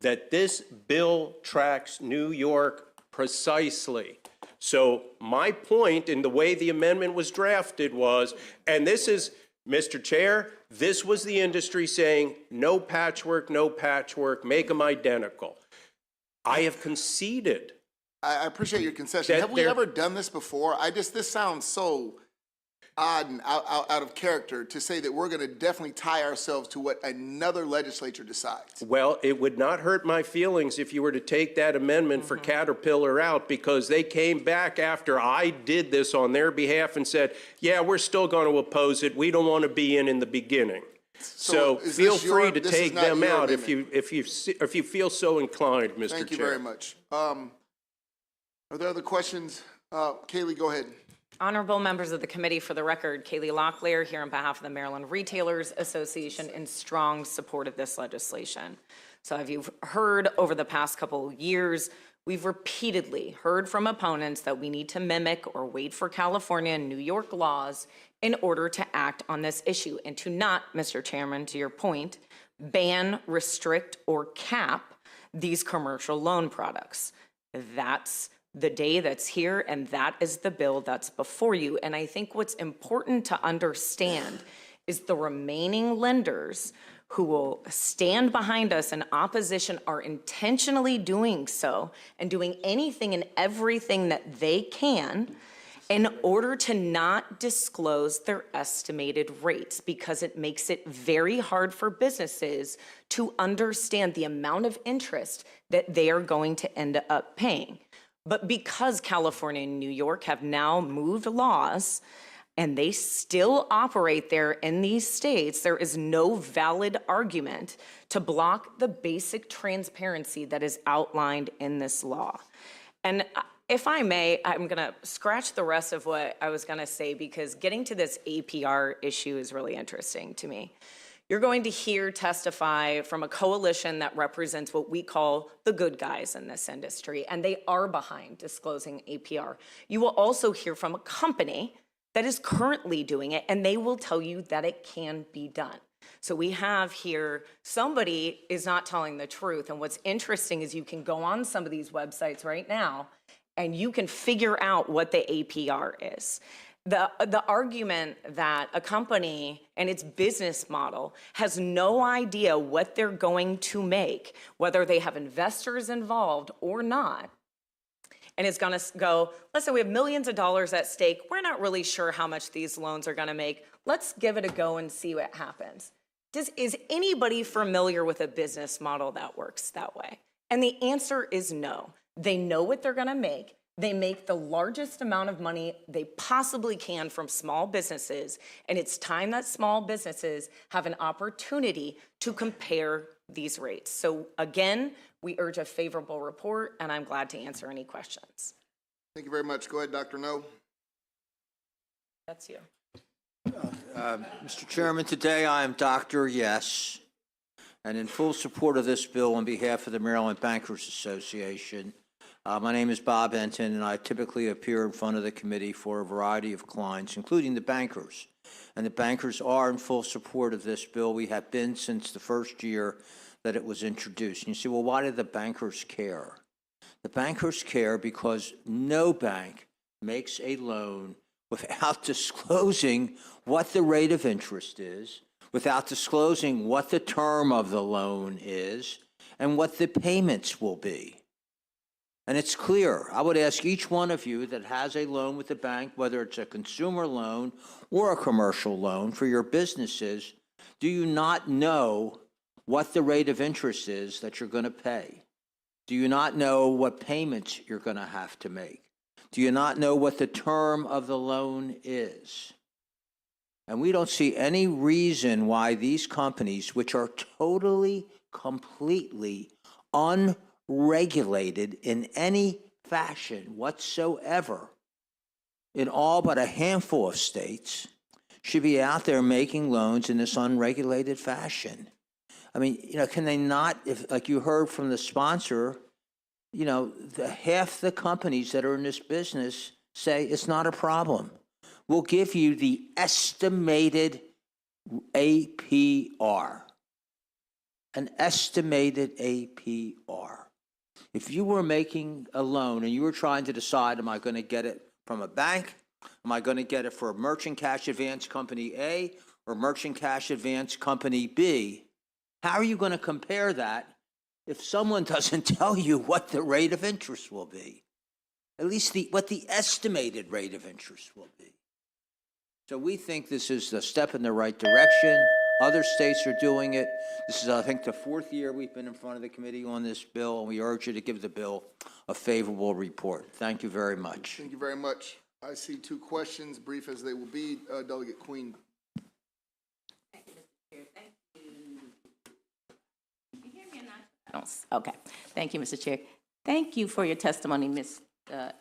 that this bill tracks New York precisely. So my point in the way the amendment was drafted was, and this is, Mr. Chair, this was the industry saying, no patchwork, make them identical. I have conceded.
I appreciate your concession.
That
Have we
there-
ever done this before? This sounds so odd and out of character to say that we're going to definitely tie ourselves to what another legislature decides.
Well, it would not hurt my feelings if you were to take that amendment for Caterpillar out, because they came back after I did this on their behalf and said, yeah, we're still going to oppose it. We don't want to be in the begining. So
is
feel
this your-
free to
this is
take
not
them
your
out if
amendment?
you feel so inclined, Mr. Chair.
Thank you very much. Are there other questions? Kaylee, go ahead.
Honorable members of the committee, for the record, Kaylee Locklear here on behalf of the Maryland Retailers Association in strong support of this legislation. So as you've heard over the past couple of years, we've repeatedly heard from opponents that we need to mimic or wait for California and New York laws in order to act on this issue and to not, Mr. Chairman, to your point, ban, restrict, or cap these commercial loan products. That's the day that's here, and that is the bill that's before you. And I think what's important to understand is the remaining lenders who will stand behind us in opposition are intentionally doing so and doing anything and everything that they can in order to not disclose their estimated rates, because it makes it very hard for businesses to understand the amount of interest that they are going to end up paying. But because California and New York have now moved laws and they still operate there in these states, there is no valid argument to block the basic transparency that is outlined in this law. And if I may, I'm going to scratch the rest of what I was going to say, because getting to this APR issue is really interesting to me. You're going to hear testify from a coalition that represents what we call the good guys in this industry, and they are behind disclosing APR. You will also hear from a company that is currently doing it, and they will tell you that it can be done. So we have here, somebody is not telling the truth, and what's interesting is you can go on some of these websites right now, and you can figure out what the APR is. The argument that a company and its business model has no idea what they're going to make, whether they have investors involved or not, and it's going to go, let's say we have millions of dollars at stake. We're not really sure how much these loans are going to make. Let's give it a go and see what happens. Is anybody familiar with a business model that works that way? And the answer is no. They know what they're going to make. They make the largest amount of money they possibly can from small businesses, and it's time that small businesses have an opportunity to compare these rates. So again, we urge a favorable report, and I'm glad to answer any questions.
Thank you very much. Go ahead, Dr. No.
That's you.
Mr. Chairman, today I am Dr. Yes, and in full support of this bill on behalf of the Maryland Bankers Association. My name is Bob Enton, and I typically appear in front of the committee for a variety of clients, including the bankers. And the bankers are in full support of this bill. We have been since the first year that it was introduced. And you say, well, why do the bankers care? The bankers care because no bank makes a loan without disclosing what the rate of interest is, without disclosing what the term of the loan is, and what the payments will be. And it's clear. I would ask each one of you that has a loan with the bank, whether it's a consumer loan or a commercial loan for your businesses, do you not know what the rate of interest is that you're going to pay? Do you not know what payments you're going to have to make? Do you not know what the term of the loan is? And we don't see any reason why these companies, which are totally, completely unregulated in any fashion whatsoever, in all but a handful of states, should be out there making loans in this unregulated fashion. I mean, can they not, if, like you heard from the sponsor, half the companies that are in this business say it's not a problem. We'll give you the estimated APR. an estimated APR. If you were making a loan and you were trying to decide, am I going to get it from a bank? Am I going to get it for Merchant Cash Advance Company A or Merchant Cash Advance Company B? How are you going to compare that if someone doesn't tell you what the rate of interest will be? At least what the estimated rate of interest will be. So we think this is a step in the right direction. Other states are doing it. This is, I think, the 4th year we've been in front of the committee on this bill, and we urge you to give the bill a favorable report. Thank you very much.
Thank you very much. I see 2 questions, brief as they will be. Delegate Queen.
Okay. Thank you, Mr. Chair. Thank you for your testimony, Ms.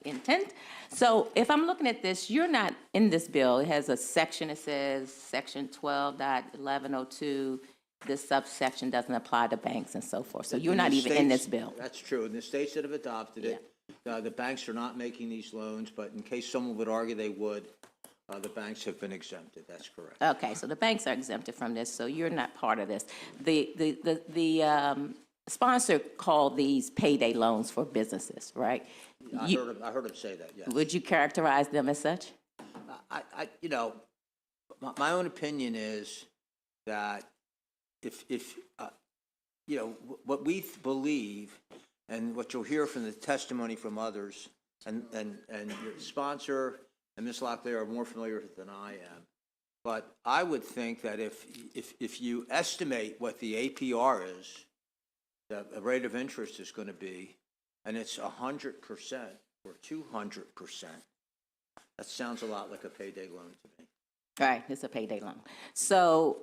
Intent. So if I'm looking at this, you're not in this bill. It has a section that says Section 12.1102. This subsection doesn't apply to banks and so forth. So you're not even in this bill.
That's true. In the states that have adopted it, the banks are not making these loans, but in case someone would argue they would, the banks have been exempted. That's correct.
Okay, so the banks are exempted from this, so you're not part of this. The sponsor called these payday loans for businesses, right?
I heard him say that, yes.
Would you characterize them as such?
You know, my own opinion is that if you know, what we believe and what you'll hear from the testimony from others, and your sponsor and Ms. Locklear are more familiar with it than I am, but I would think that if you estimate what the APR is, the rate of interest is going to be, and it's 100% or 200%, that sounds a lot like a payday loan to me.
Right, it's a payday loan. So,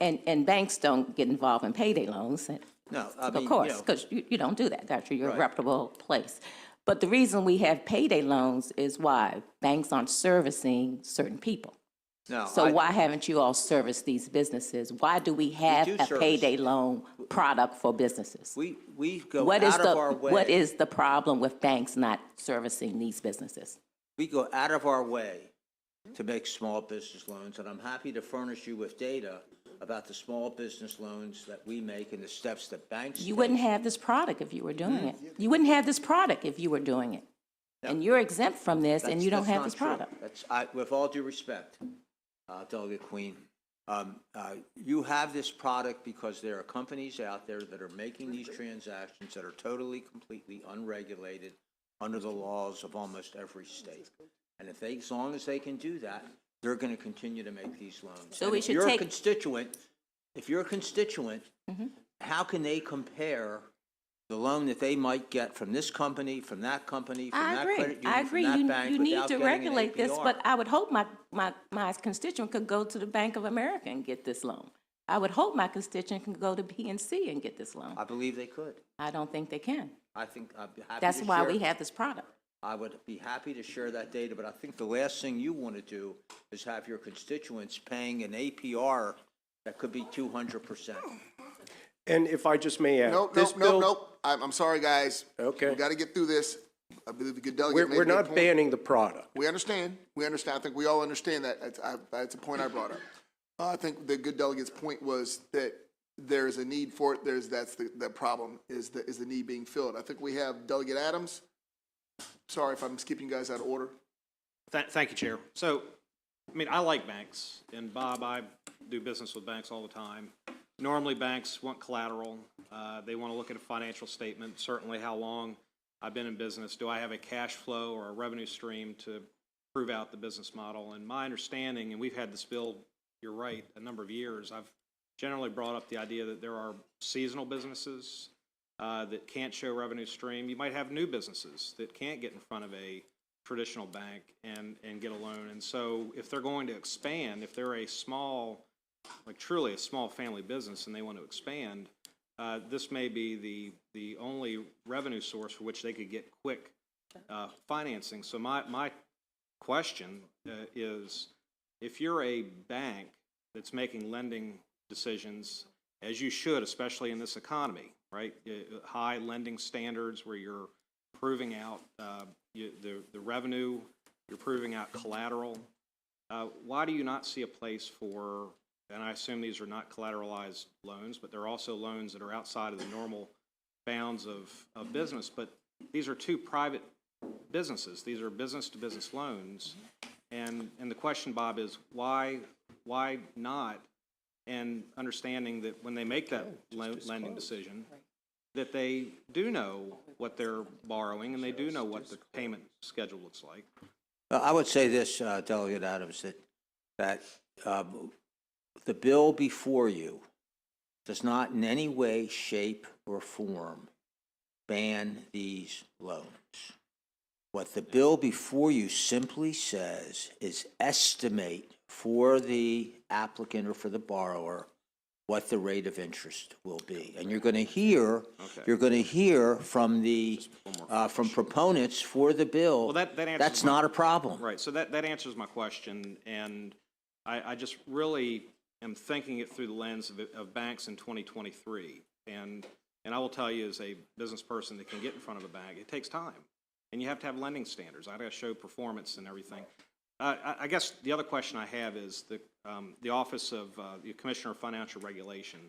and banks don't get involved in payday loans.
No, I mean,
Of course,
you know,
because you don't do that. That's you're a
Right.
reputable place. But the reason we have payday loans is why? Banks aren't servicing certain people.
no,
So why haven't you all serviced these businesses? Why do we have
do
a
service.
payday loan product for businesses?
we go
What is
out of our way.
what is the problem with banks not servicing these businesses?
We go out of our way to make small business loans, and I'm happy to furnish you with data about the small business loans that we make and the steps that banks
You
take.
wouldn't have this product if you were doing it. You wouldn't have this product if you were doing it. And you're exempt from this, and you don't
That's
have
not
this
true.
product.
With all due respect, Delegate Queen, you have this product because there are companies out there that are making these transactions that are totally, completely unregulated under the laws of almost every state. And as long as they can do that, they're going to continue to make these loans.
So
And
we
if
should
you're a
take-
constituent, how can they compare the loan that they might get from this company, from that company, from
I
that
agree.
credit
I
union, from
agree.
that
You
bank
need
without
to
getting an
regulate this,
APR?
but I would hope my constituent could go to the Bank of America and get this loan. I would hope my constituent can go to PNC and get this loan.
I believe they could.
I don't think they can.
I think I'd be happy
That's
to
why
share-
we have this product.
I would be happy to share that data, but I think the last thing you want to do is have your constituents paying an APR that could be 200%.
And if I just may add.
Nope. I'm sorry, guys.
Okay.
We got to get through this. I believe the good delegate made a
We're
good
not
point.
banning the product.
We understand. I think we all understand that. That's a point I brought up. I think the good delegate's point was that there's a need for it. That's the problem is the need being filled. I think we have Delegate Adams. Sorry if I'm skipping you guys out of order.
Thank you, Chair. So, I mean, I like banks, and Bob, I do business with banks all the time. Normally, banks want collateral. They want to look at a financial statement, certainly how long I've been in business. Do I have a cash flow or a revenue stream to prove out the business model? And my understanding, and we've had this bill, you're right, a number of years, I've generally brought up the idea that there are seasonal businesses that can't show revenue stream. You might have new businesses that can't get in front of a traditional bank and get a loan. And so if they're going to expand, if they're a small, like truly a small family business and they want to expand, this may be the only revenue source for which they could get quick financing. So my question is, if you're a bank that's making lending decisions, as you should, especially in this economy, right? High lending standards where you're proving out the revenue, you're proving out collateral. Why do you not see a place for and I assume these are not collateralized loans, but they're also loans that are outside of the normal bounds of business. But these are two private businesses. These are business-to-business loans. And the question, Bob, is why not? And understanding that when they make that lending decision, that they do know what they're borrowing and they do know what the payment schedule looks like.
I would say this, Delegate Adams, that the bill before you does not in any way, shape, or form ban these loans. What the bill before you simply says is estimate for the applicant or for the borrower what the rate of interest will be. And you're going to hear, from the, from proponents for the bill,
Well, that answers
that's
my-
not a problem.
Right, so that answers my question, and I just really am thinking it through the lens of banks in 2023. And I will tell you, as a business person that can get in front of a bank, it takes time. And you have to have lending standards. I got to show performance and everything. I guess the other question I have is the Office of the Commissioner of Financial Regulation,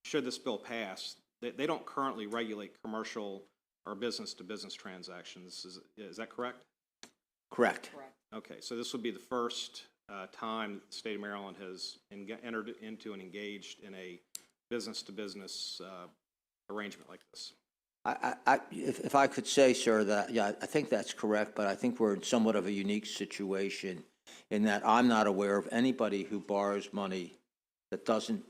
should this bill pass, they don't currently regulate commercial or business-to-business transactions. Is that correct?
Correct.
Okay, so this would be the first time the state of Maryland has entered into and engaged in a business-to-business arrangement like this.
If I could say, sir, that, yeah, I think that's correct, but I think we're in somewhat of a unique situation in that I'm not aware of anybody who borrows money that doesn't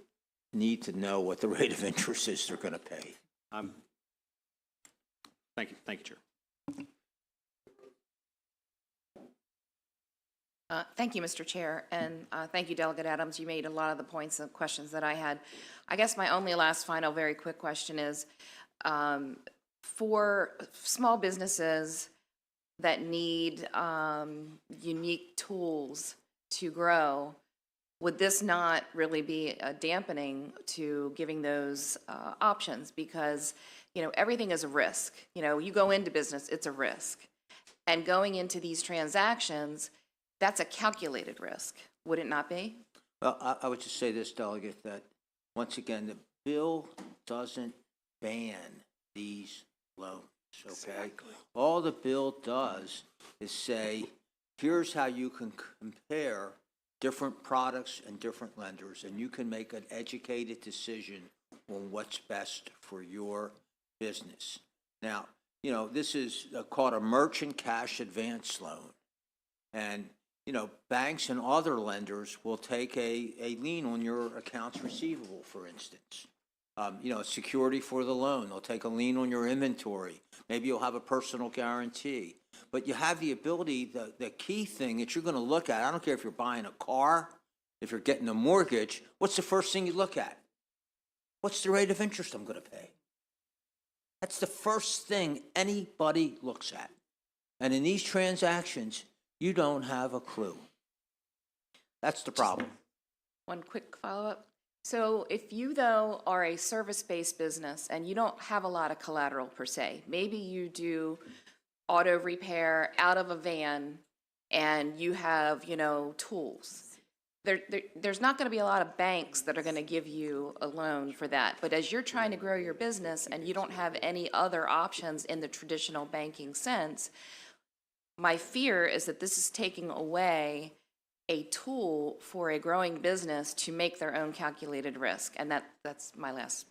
need to know what the rate of interest is they're going to pay.
Thank you, Chair.
Thank you, Mr. Chair, and thank you, Delegate Adams. You made a lot of the points and questions that I had. I guess my only last final very quick question is, for small businesses that need unique tools to grow, would this not really be a dampening to giving those options? Because, you know, everything is a risk. You know, you go into business, it's a risk. And going into these transactions, that's a calculated risk, would it not be?
Well, I would just say this, Delegate, that once again, the bill doesn't ban these loans, okay? Exactly. All the bill does is say, here's how you can compare different products and different lenders, and you can make an educated decision on what's best for your business. Now, you know, this is called a merchant cash advance loan. And, you know, banks and other lenders will take a lien on your accounts receivable, for instance. You know, security for the loan. They'll take a lien on your inventory. Maybe you'll have a personal guarantee. But you have the ability, the key thing that you're going to look at, I don't care if you're buying a car, if you're getting a mortgage, what's the first thing you look at? What's the rate of interest I'm going to pay? That's the first thing anybody looks at. And in these transactions, you don't have a clue. That's the problem.
One quick follow-up. So if you, though, are a service-based business and you don't have a lot of collateral per se, maybe you do auto repair out of a van and you have, you know, tools. There's not going to be a lot of banks that are going to give you a loan for that. But as you're trying to grow your business and you don't have any other options in the traditional banking sense, my fear is that this is taking away a tool for a growing business to make their own calculated risk. And that's my last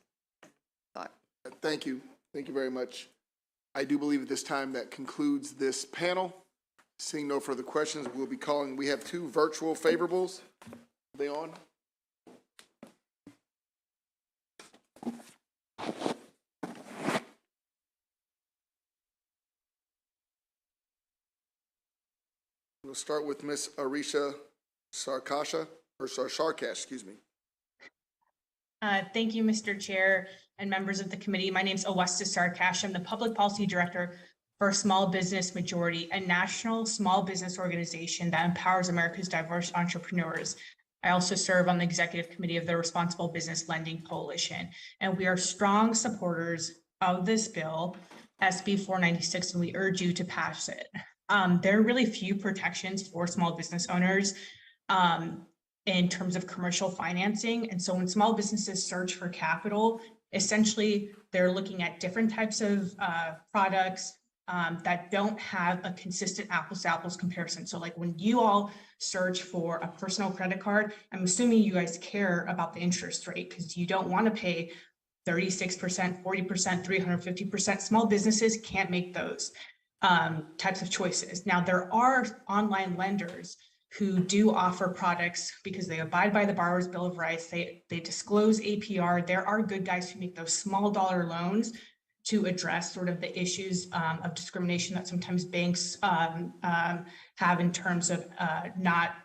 thought.
Thank you. Thank you very much. I do believe at this time that concludes this panel. Seeing no further questions, we'll be calling, we have two virtual favorables. Are they on? We'll start with Ms. Arisha Sarkasha, or Sarkash, excuse me.
Thank you, Mr. Chair and members of the committee. My name is Awesta Sarkash. I'm the Public Policy Director for Small Business Majority, a national small business organization that empowers America's diverse entrepreneurs. I also serve on the executive committee of the Responsible Business Lending Coalition, and we are strong supporters of this bill, SB 496, and we urge you to pass it. There are really few protections for small business owners. in terms of commercial financing. And so when small businesses search for capital, essentially they're looking at different types of products that don't have a consistent apples to apples comparison. So like when you all search for a personal credit card, I'm assuming you guys care about the interest rate because you don't want to pay 36%, 40%, 350%. Small businesses can't make those types of choices. Now, there are online lenders who do offer products because they abide by the borrower's bill of rights. They disclose APR. There are good guys who make those small dollar loans to address sort of the issues of discrimination that sometimes banks have in terms of not,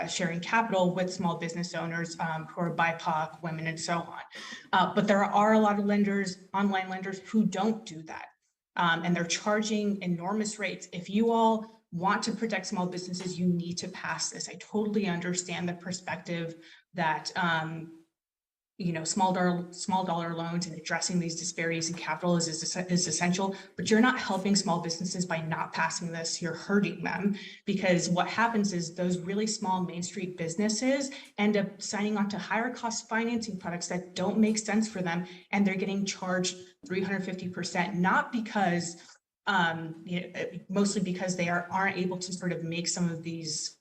sharing capital with small business owners who are BIPOC, women, and so on. But there are a lot of lenders, online lenders, who don't do that. And they're charging enormous rates. If you all want to protect small businesses, you need to pass this. I totally understand the perspective that small dollar loans and addressing these disparities in capital is essential, but you're not helping small businesses by not passing this. You're hurting them, because what happens is those really small Main Street businesses end up signing on to higher cost financing products that don't make sense for them, and they're getting charged 350%, not because mostly because they aren't able to sort of make some of these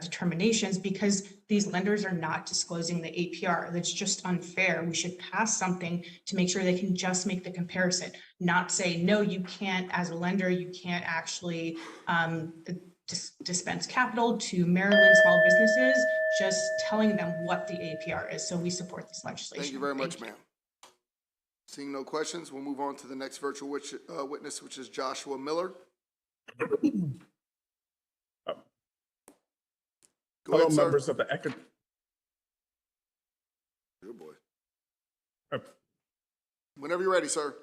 determinations, because these lenders are not disclosing the APR. That's just unfair. We should pass something to make sure they can just make the comparison, not say, no, you can't, as a lender, you can't actually dispense capital to Maryland small businesses, just telling them what the APR is. So we support this legislation.
Thank you very much, ma'am. Seeing no questions, we'll move on to the next virtual witness, which is Joshua Miller. Go ahead,
members
sir.
of the Good
boy. Whenever you're ready, sir.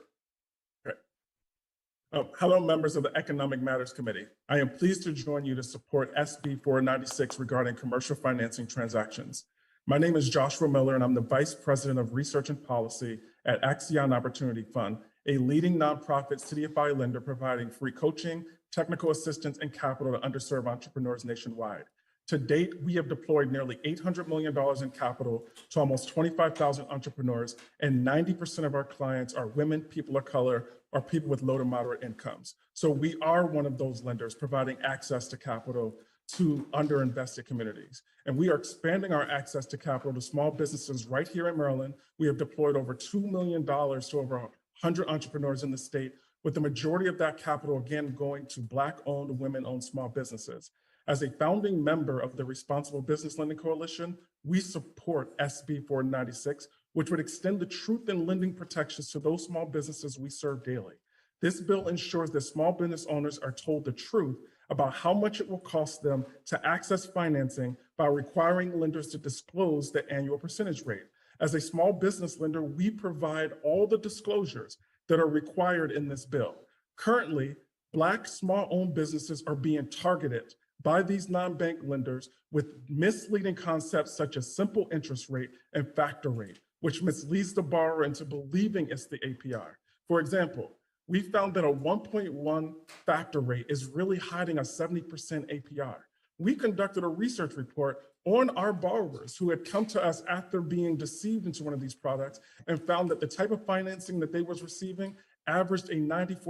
Hello, members of the Economic Matters Committee. I am pleased to join you to support SB 496 regarding commercial financing transactions. My name is Joshua Miller, and I'm the Vice President of Research and Policy at Axion Opportunity Fund, a leading nonprofit CDFI lender providing free coaching, technical assistance, and capital to underserved entrepreneurs nationwide. To date, we have deployed nearly $800 million in capital to almost 25,000 entrepreneurs, and 90% of our clients are women, people of color, or people with low to moderate incomes. So we are one of those lenders providing access to capital to underinvested communities. And we are expanding our access to capital to small businesses right here in Maryland. We have deployed over $2 million to over 100 entrepreneurs in the state, with the majority of that capital, again, going to Black-owned, women-owned small businesses. As a founding member of the Responsible Business Lending Coalition, we support SB 496, which would extend the truth in lending protections to those small businesses we serve daily. This bill ensures that small business owners are told the truth about how much it will cost them to access financing by requiring lenders to disclose the annual percentage rate. As a small business lender, we provide all the disclosures that are required in this bill. Currently, Black small-owned businesses are being targeted by these non-bank lenders with misleading concepts such as simple interest rate and factor rate, which misleads the borrower into believing it's the APR. For example, we found that a 1.1 factor rate is really hiding a 70% APR. We conducted a research report on our borrowers who had come to us after being deceived into one of these products, and found that the type of financing that they was receiving averaged a 94%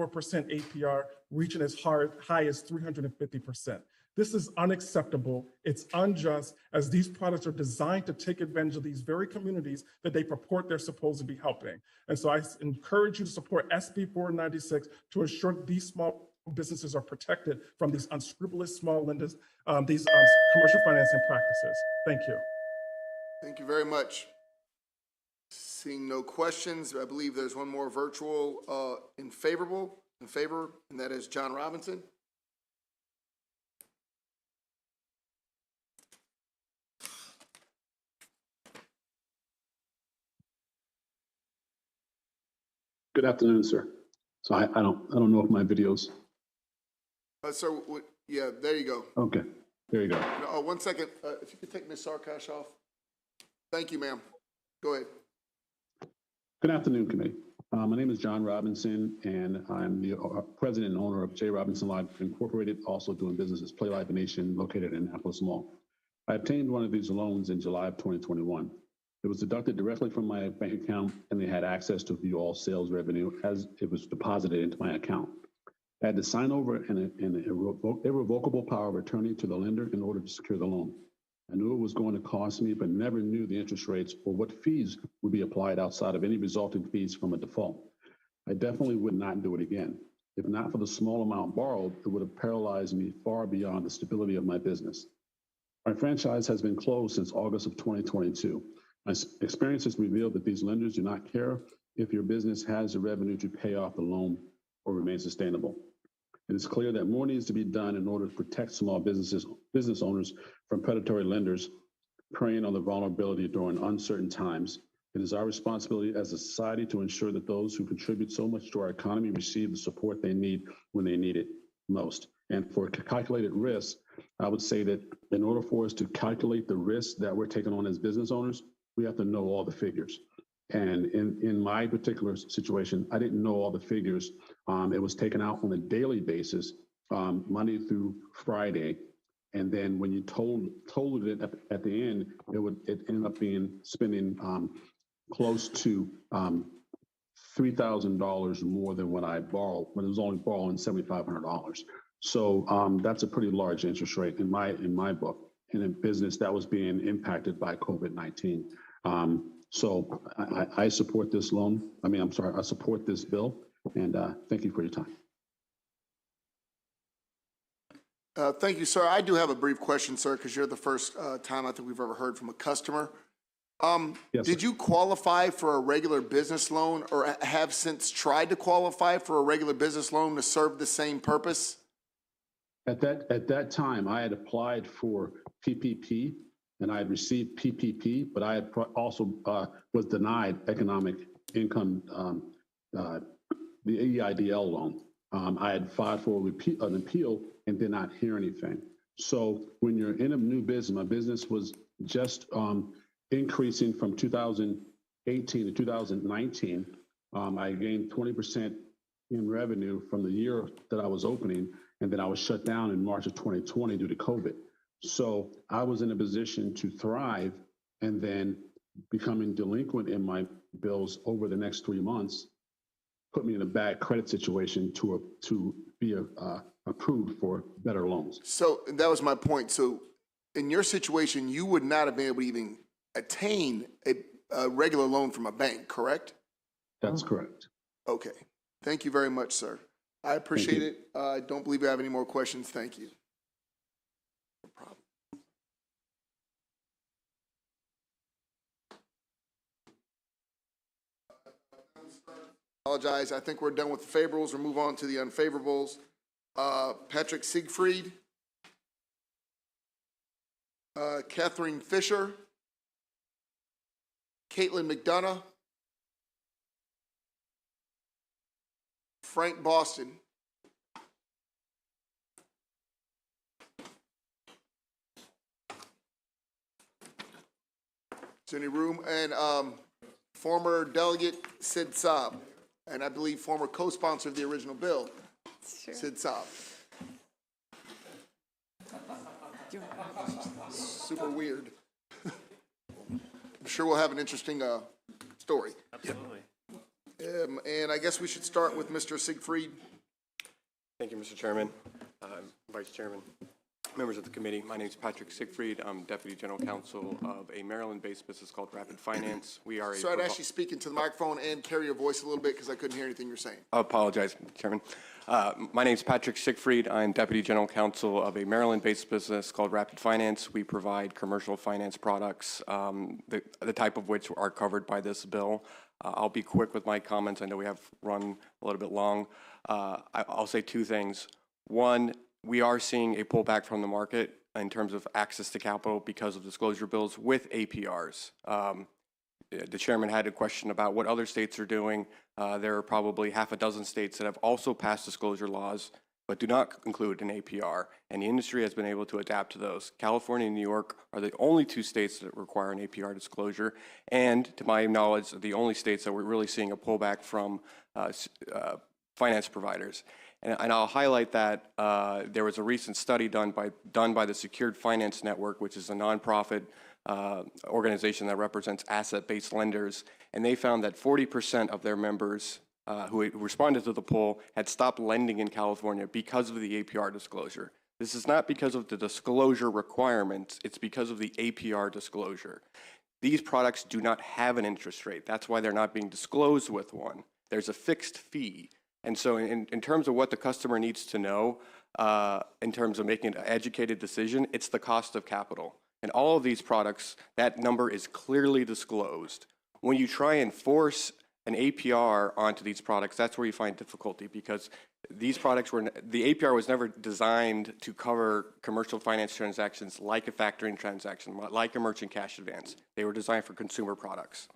APR, reaching as high as 350%. This is unacceptable. It's unjust, as these products are designed to take advantage of these very communities that they purport they're supposed to be helping. And so I encourage you to support SB 496 to ensure that these small businesses are protected from these unscrupulous small lenders, these commercial financing practices. Thank you.
Thank you very much. Seeing no questions, I believe there's one more virtual in favor, and that is John Robinson.
Good afternoon, sir. So I don't know if my videos.
Sir, yeah, there you go.
Okay, there you go.
Oh, 1 second. If you could take Ms. Sarkash off. Thank you, ma'am. Go ahead.
Good afternoon, committee. My name is John Robinson, and I'm the president and owner of J. Robinson Live Incorporated, also doing business as Play Live Nation, located in Annapolis Mall. I obtained one of these loans in July of 2021. It was deducted directly from my bank account, and they had access to view all sales revenue as it was deposited into my account. I had to sign over an irrevocable power of attorney to the lender in order to secure the loan. I knew it was going to cost me, but never knew the interest rates or what fees would be applied outside of any resulting fees from a default. I definitely would not do it again. If not for the small amount borrowed, it would have paralyzed me far beyond the stability of my business. My franchise has been closed since August of 2022. My experience has revealed that these lenders do not care if your business has the revenue to pay off the loan or remain sustainable. It is clear that more needs to be done in order to protect small business owners from predatory lenders preying on the vulnerability during uncertain times. It is our responsibility as a society to ensure that those who contribute so much to our economy receive the support they need when they need it most. And for calculated risk, I would say that in order for us to calculate the risk that we're taking on as business owners, we have to know all the figures. And in my particular situation, I didn't know all the figures. It was taken out on a daily basis, Monday through Friday. And then when you totaled it at the end, it ended up being spending close to $3,000 more than what I borrowed, but it was only borrowing $7,500. So that's a pretty large interest rate in my book, in a business that was being impacted by COVID-19. So I support this loan. I support this bill, and thank you for your time.
Thank you, sir. I do have a brief question, sir, because you're the first time I think we've ever heard from a customer.
Yes,
did you qualify for a regular business loan or have since tried to qualify for a regular business loan to serve the same purpose?
At that time, I had applied for PPP and I had received PPP, but I had also was denied economic income, the EIDL loan. I had filed for an appeal and did not hear anything. So when you're in a new business, my business was just increasing from 2018 to 2019. I gained 20% in revenue from the year that I was opening, and then I was shut down in March of 2020 due to COVID. So I was in a position to thrive, and then becoming delinquent in my bills over the next 3 months put me in a bad credit situation to be approved for better loans.
So that was my point. So in your situation, you would not have been able to even attain a regular loan from a bank, correct?
That's correct.
Okay. Thank you very much, sir. I appreciate it. I don't believe we have any more questions. Thank you. No problem. Apologize. I think we're done with the favorables. We'll move on to the unfavorables. Patrick Siegfried, Catherine Fisher, Caitlin McDonough, Frank Boston, is there any room? And former delegate Sid Saab, and I believe former co-sponsor of the original bill, Sid Saab. Super weird. I'm sure we'll have an interesting story.
Absolutely.
And I guess we should start with Mr. Siegfried.
Thank you, Mr. Chairman, Vice Chairman, members of the committee. My name is Patrick Siegfried. I'm Deputy General Counsel of a Maryland-based business called Rapid Finance. We are
So I'd ask you speak into the microphone and carry your voice a little bit because I couldn't hear anything you're saying.
I apologize, Mr. Chairman. My name is Patrick Siegfried. I'm Deputy General Counsel of a Maryland-based business called Rapid Finance. We provide commercial finance products, the type of which are covered by this bill. I'll be quick with my comments. I know we have run a little bit long. I'll say two things. One, we are seeing a pullback from the market in terms of access to capital because of disclosure bills with APRs. The chairman had a question about what other states are doing. There are probably half a dozen states that have also passed disclosure laws but do not include an APR, and the industry has been able to adapt to those. California and New York are the only two states that require an APR disclosure, and to my knowledge, the only states that we're really seeing a pullback from finance providers. And I'll highlight that there was a recent study done by the Secured Finance Network, which is a nonprofit organization that represents asset-based lenders, and they found that 40% of their members who responded to the poll had stopped lending in California because of the APR disclosure. This is not because of the disclosure requirements, it's because of the APR disclosure. These products do not have an interest rate. That's why they're not being disclosed with one. There's a fixed fee. And so in terms of what the customer needs to know, in terms of making an educated decision, it's the cost of capital. And all of these products, that number is clearly disclosed. When you try and force an APR onto these products, that's where you find difficulty, because these products the APR was never designed to cover commercial finance transactions like a factoring transaction, like a merchant cash advance. They were designed for consumer products.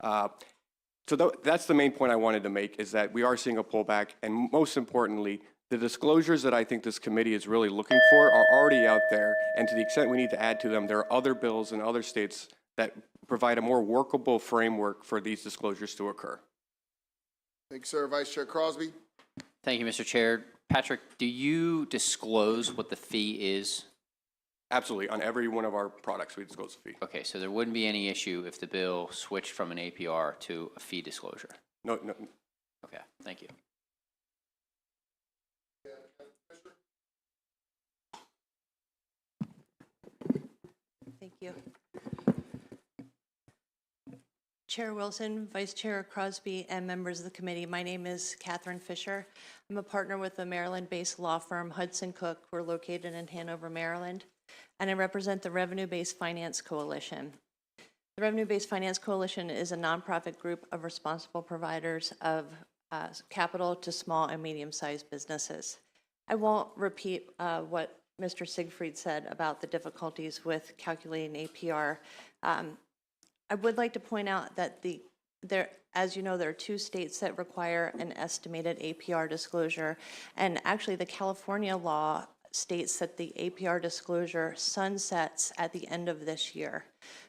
So that's the main point I wanted to make, is that we are seeing a pullback, and most importantly, the disclosures that I think this committee is really looking for are already out there, and to the extent we need to add to them, there are other bills in other states that provide a more workable framework for these disclosures to occur.
Thank you, sir. Vice Chair Crosby.
Thank you, Mr. Chair. Patrick, do you disclose what the fee is?
Absolutely. On every one of our products, we disclose the fee.
Okay, so there wouldn't be any issue if the bill switched from an APR to a fee disclosure?
No.
Okay, thank you.
Thank you. Chair Wilson, Vice Chair Crosby, and members of the committee, my name is Catherine Fisher. I'm a partner with the Maryland-based law firm Hudson Cook. We're located in Hanover, Maryland, and I represent the Revenue-Based Finance Coalition. The Revenue-Based Finance Coalition is a nonprofit group of responsible providers of capital to small and medium-sized businesses. I won't repeat what Mr. Siegfried said about the difficulties with calculating APR. I would like to point out that as you know, there are 2 states that require an estimated APR disclosure, and actually the California law states that the APR disclosure sunsets at the end of this year.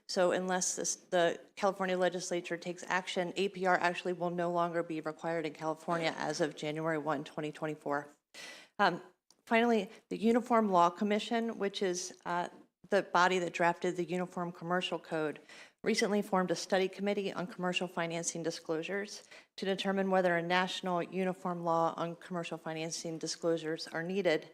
So unless the California legislature takes action, APR actually will no longer be required in California as of January 1, 2024. Finally, the Uniform Law Commission, which is the body that drafted the Uniform Commercial Code, recently formed a study committee on commercial financing disclosures to determine whether a national uniform law on commercial financing disclosures are needed.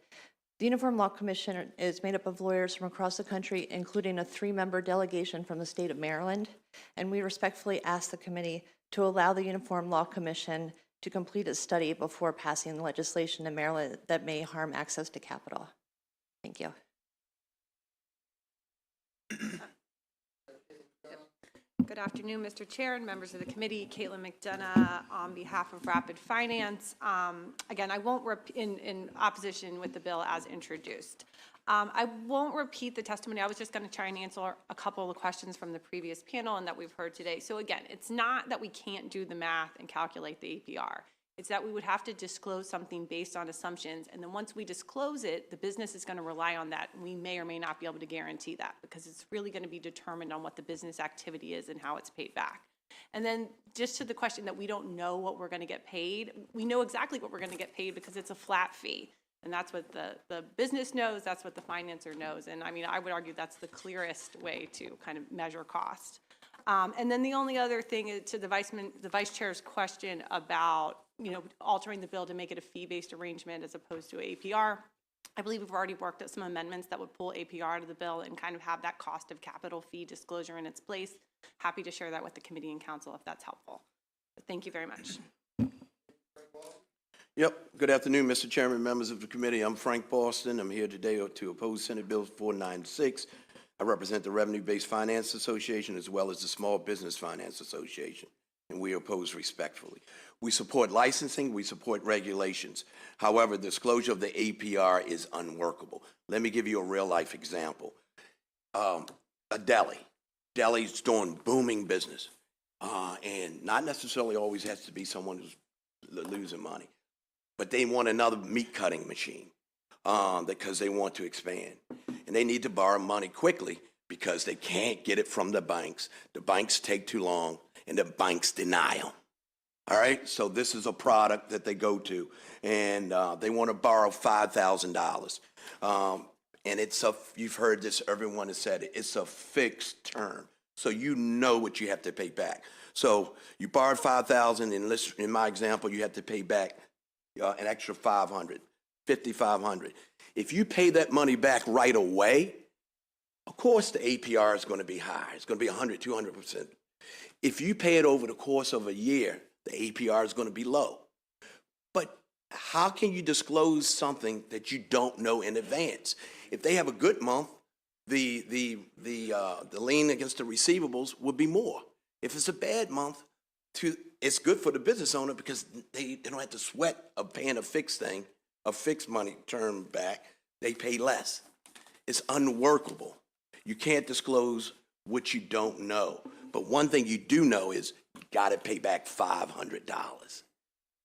The Uniform Law Commission is made up of lawyers from across the country, including a 3-member delegation from the state of Maryland, and we respectfully ask the committee to allow the Uniform Law Commission to complete its study before passing legislation in Maryland that may harm access to capital. Thank you.
Good afternoon, Mr. Chair and members of the committee. Caitlin McDonough on behalf of Rapid Finance. Again, I won't in opposition with the bill as introduced. I won't repeat the testimony. I was just going to try and answer a couple of questions from the previous panel and that we've heard today. So again, it's not that we can't do the math and calculate the APR. It's that we would have to disclose something based on assumptions, and then once we disclose it, the business is going to rely on that, and we may or may not be able to guarantee that because it's really going to be determined on what the business activity is and how it's paid back. And then just to the question that we don't know what we're going to get paid, we know exactly what we're going to get paid because it's a flat fee, and that's what the business knows, that's what the financer knows, and I mean, I would argue that's the clearest way to kind of measure cost. And then the only other thing is to the vice chair's question about, you know, altering the bill to make it a fee-based arrangement as opposed to APR. I believe we've already worked out some amendments that would pull APR out of the bill and kind of have that cost of capital fee disclosure in its place. Happy to share that with the committee and council if that's helpful. But thank you very much.
Yep. Good afternoon, Mr. Chairman, members of the committee. I'm Frank Boston. I'm here today to oppose Senate Bill 496. I represent the Revenue-Based Finance Association as well as the Small Business Finance Association, and we oppose respectfully. We support licensing, we support regulations. However, disclosure of the APR is unworkable. Let me give you a real-life example. A deli. Deli's doing booming business, and not necessarily always has to be someone who's losing money, but they want another meat-cutting machine because they want to expand. And they need to borrow money quickly because they can't get it from the banks. The banks take too long, and the banks deny them. All right, so this is a product that they go to, and they want to borrow $5,000. And you've heard this, everyone has said it, it's a fixed term. So you know what you have to pay back. So you borrowed $5,000, and in my example, you have to pay back an extra $500, $5,500. If you pay that money back right away, of course the APR is going to be high. It's going to be 100, 200%. If you pay it over the course of a year, the APR is going to be low. But how can you disclose something that you don't know in advance? If they have a good month, the lien against the receivables would be more. If it's a bad month, it's good for the business owner because they don't have to sweat of paying a fixed money term back. They pay less. It's unworkable. You can't disclose what you don't know. But one thing you do know is you got to pay back $500.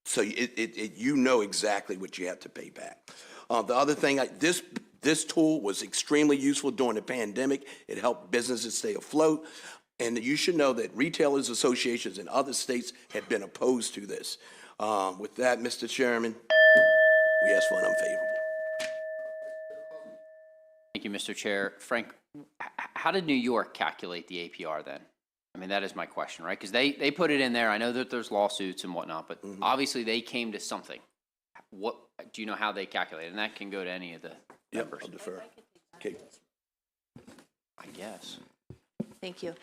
So you know exactly what you have to pay back. The other thing, this tool was extremely useful during the pandemic. It helped businesses stay afloat. And you should know that retailers associations in other states have been opposed to this. With that, Mr. Chairman, we ask for an unfavorable.
Thank you, Mr. Chair. Frank, how did New York calculate the APR then? I mean, that is my question, right? Because they put it in there. I know that there's lawsuits and whatnot, but obviously they came to something. What do you know how they calculate? And that can go to any of the members.
I'll defer. Okay.
I guess.
Thank you.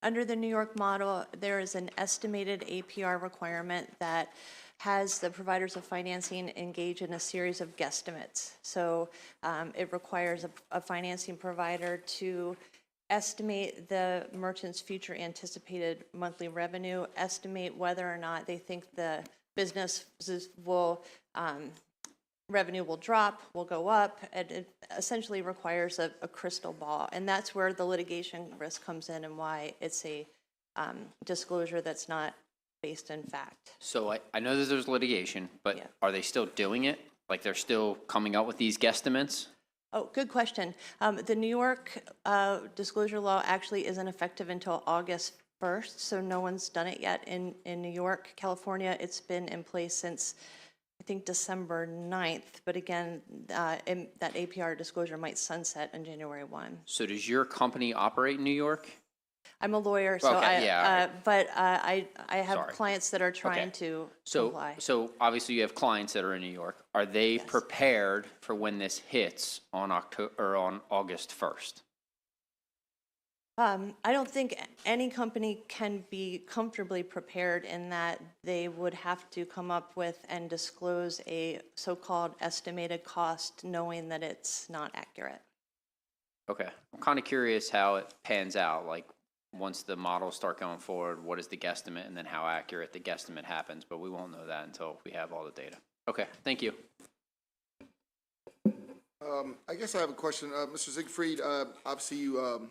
Under the New York model, there is an estimated APR requirement that has the providers of financing engage in a series of guesstimates. So it requires a financing provider to estimate the merchant's future anticipated monthly revenue, estimate whether or not they think the businesses will, revenue will drop, will go up. It essentially requires a crystal ball. And that's where the litigation risk comes in and why it's a disclosure that's not based in fact.
So I know that there's litigation, but
Yeah.
are they still doing it? Like they're still coming up with these guesstimates?
Oh, good question. The New York disclosure law actually isn't effective until August 1st, so no one's done it yet in New York. California, it's been in place since, I think, December 9th, but again, that APR disclosure might sunset on January 1.
So does your company operate in New York?
I'm a lawyer, so
Okay, yeah,
but I have
Sorry.
clients that are trying
Okay.
to
So,
comply.
so obviously you have clients that are in New York. Are they prepared for when this hits on August 1st?
I don't think any company can be comfortably prepared in that they would have to come up with and disclose a so-called estimated cost knowing that it's not accurate.
Okay, I'm kind of curious how it pans out, like, once the models start going forward, what is the guesstimate, and then how accurate the guesstimate happens, but we won't know that until we have all the data. Okay, thank you.
I guess I have a question. Mr. Siegfried, obviously you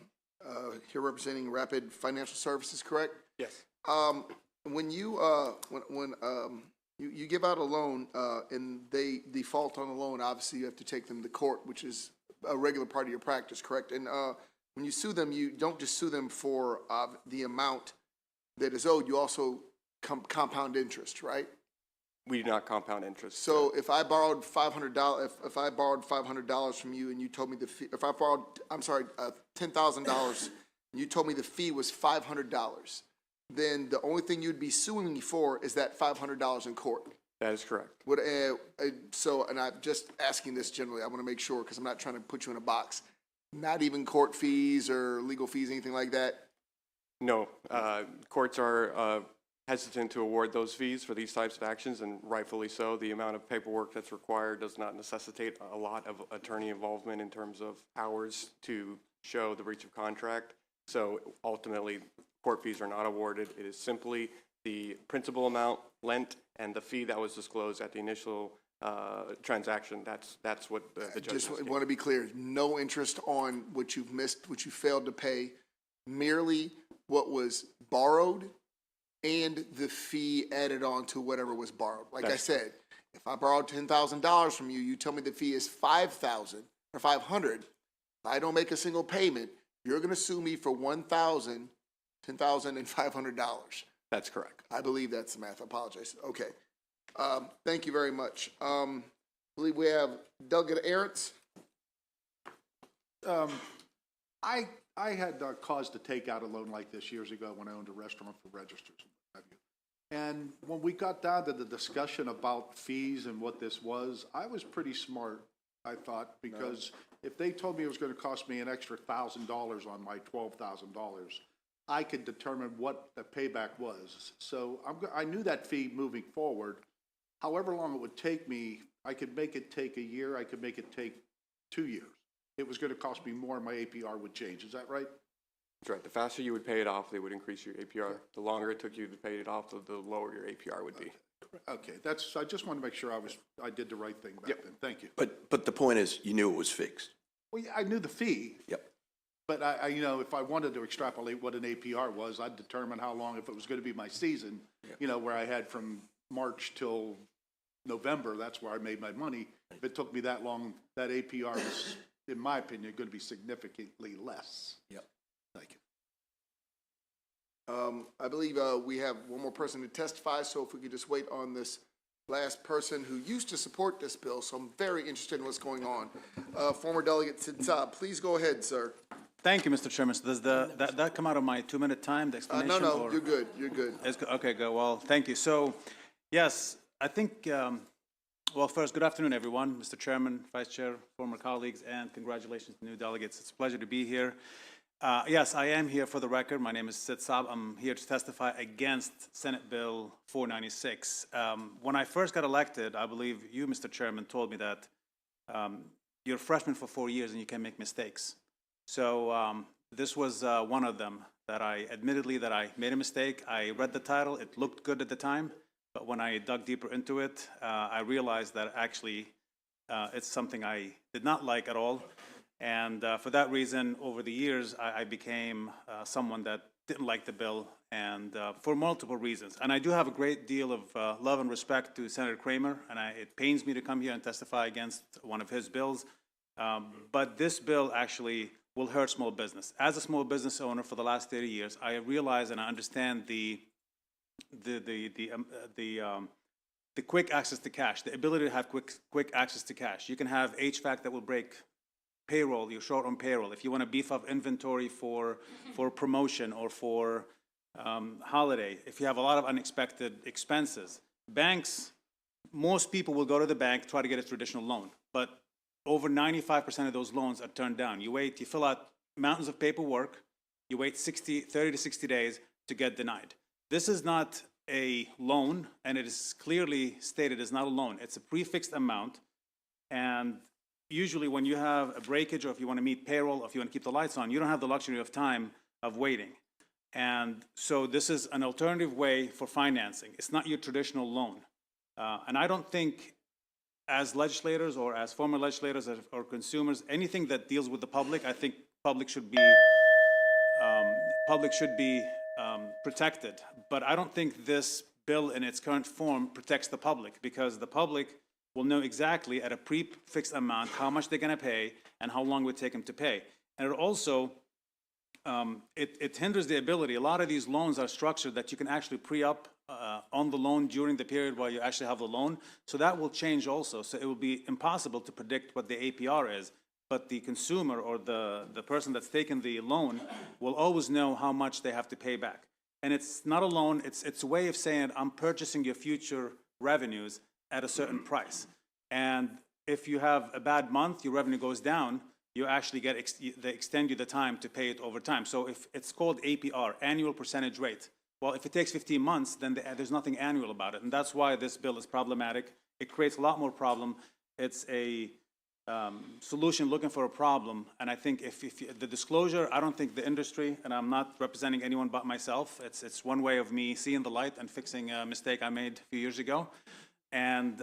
here representing Rapid Financial Services, correct?
Yes.
When you you give out a loan and they default on the loan, obviously you have to take them to court, which is a regular part of your practice, correct? And when you sue them, you don't just sue them for the amount that is owed, you also compound interest, right?
We do not compound interest.
So if I borrowed $500, if I borrowed $500 from you and you told me the fee, if I borrowed, $10,000 and you told me the fee was $500, then the only thing you'd be suing me for is that $500 in court.
That is correct.
What, so, and I'm just asking this generally, I want to make sure, because I'm not trying to put you in a box. Not even court fees or legal fees, anything like that?
No, courts are hesitant to award those fees for these types of actions, and rightfully so. The amount of paperwork that's required does not necessitate a lot of attorney involvement in terms of hours to show the breach of contract. So ultimately, court fees are not awarded. It is simply the principal amount lent and the fee that was disclosed at the initial transaction. That's what the judge
Just want to be clear, no interest on what you've missed, what you failed to pay, merely what was borrowed and the fee added on to whatever was borrowed. Like I said, if I borrowed $10,000 from you, you tell me the fee is $5,000 or $500. If I don't make a single payment, you're going to sue me for $10,500.
That's correct.
I believe that's the math. I apologize. Okay. Thank you very much. I believe we have Delegate Arentz.
I had cause to take out a loan like this years ago when I owned a restaurant for registers and what have you. And when we got down to the discussion about fees and what this was, I was pretty smart, I thought, because if they told me it was going to cost me an extra $1,000 on my $12,000, I could determine what the payback was. So I knew that fee moving forward. However long it would take me, I could make it take a year, I could make it take 2 years. It was going to cost me more and my APR would change. Is that right?
That's right. The faster you would pay it off, they would increase your APR. The longer it took you to pay it off, the lower your APR would be.
Okay, I just want to make sure I did the right thing back then. Thank you.
But the point is, you knew it was fixed.
Well, yeah, I knew the fee.
Yep.
But I if I wanted to extrapolate what an APR was, I'd determine how long, if it was going to be my season, where I had from March till November, that's where I made my money. If it took me that long, that APR was, in my opinion, going to be significantly less.
Yep.
Thank you.
I believe we have one more person to testify, so if we could just wait on this last person who used to support this bill, so I'm very interested in what's going on. Former Delegate Sid Saab, please go ahead, sir.
Thank you, Mr. Chairman. So does that come out of my 2-minute time, the explanation?
No,
or?
you're good, you're good.
Okay, good. Well, thank you. So, yes, I think, well, first, good afternoon, everyone. Mr. Chairman, Vice Chair, former colleagues, and congratulations to new delegates. It's a pleasure to be here. Yes, I am here for the record. My name is Sid Saab. I'm here to testify against Senate Bill 496. When I first got elected, I believe you, Mr. Chairman, told me that you're a freshman for 4 years and you can make mistakes. So this was one of them that I made a mistake. I read the title. It looked good at the time. But when I dug deeper into it, I realized that actually it's something I did not like at all. And for that reason, over the years, I became someone that didn't like the bill, and for multiple reasons. And I do have a great deal of love and respect to Senator Kramer, and it pains me to come here and testify against one of his bills. But this bill actually will hurt small business. As a small business owner for the last 30 years, I realize and I understand the quick access to cash, the ability to have quick access to cash. You can have HVAC that will break payroll, you're short on payroll. If you want to beef up inventory for promotion or for holiday, if you have a lot of unexpected expenses, banks, most people will go to the bank, try to get a traditional loan, but over 95% of those loans are turned down. You fill out mountains of paperwork, you wait 30 to 60 days to get denied. This is not a loan, and it is clearly stated it's not a loan. It's a prefixed amount, and usually when you have a breakage or if you want to meet payroll or if you want to keep the lights on, you don't have the luxury of time of waiting. And so this is an alternative way for financing. It's not your traditional loan. And I don't think as legislators or as former legislators or consumers, anything that deals with the public, I think public should be protected. But I don't think this bill in its current form protects the public, because the public will know exactly at a prefixed amount how much they're going to pay and how long it would take them to pay. And it also, it hinders the ability. A lot of these loans are structured that you can actually pre-up on the loan during the period while you actually have the loan. So that will change also. So it will be impossible to predict what the APR is, but the consumer or the person that's taken the loan will always know how much they have to pay back. And it's not a loan, it's a way of saying, I'm purchasing your future revenues at a certain price. And if you have a bad month, your revenue goes down, you actually get, they extend you the time to pay it over time. So if it's called APR, annual percentage rate. Well, if it takes 15 months, then there's nothing annual about it. And that's why this bill is problematic. It creates a lot more problem. It's a solution looking for a problem. And I think if the disclosure, I don't think the industry, and I'm not representing anyone but myself, it's one way of me seeing the light and fixing a mistake I made a few years ago. And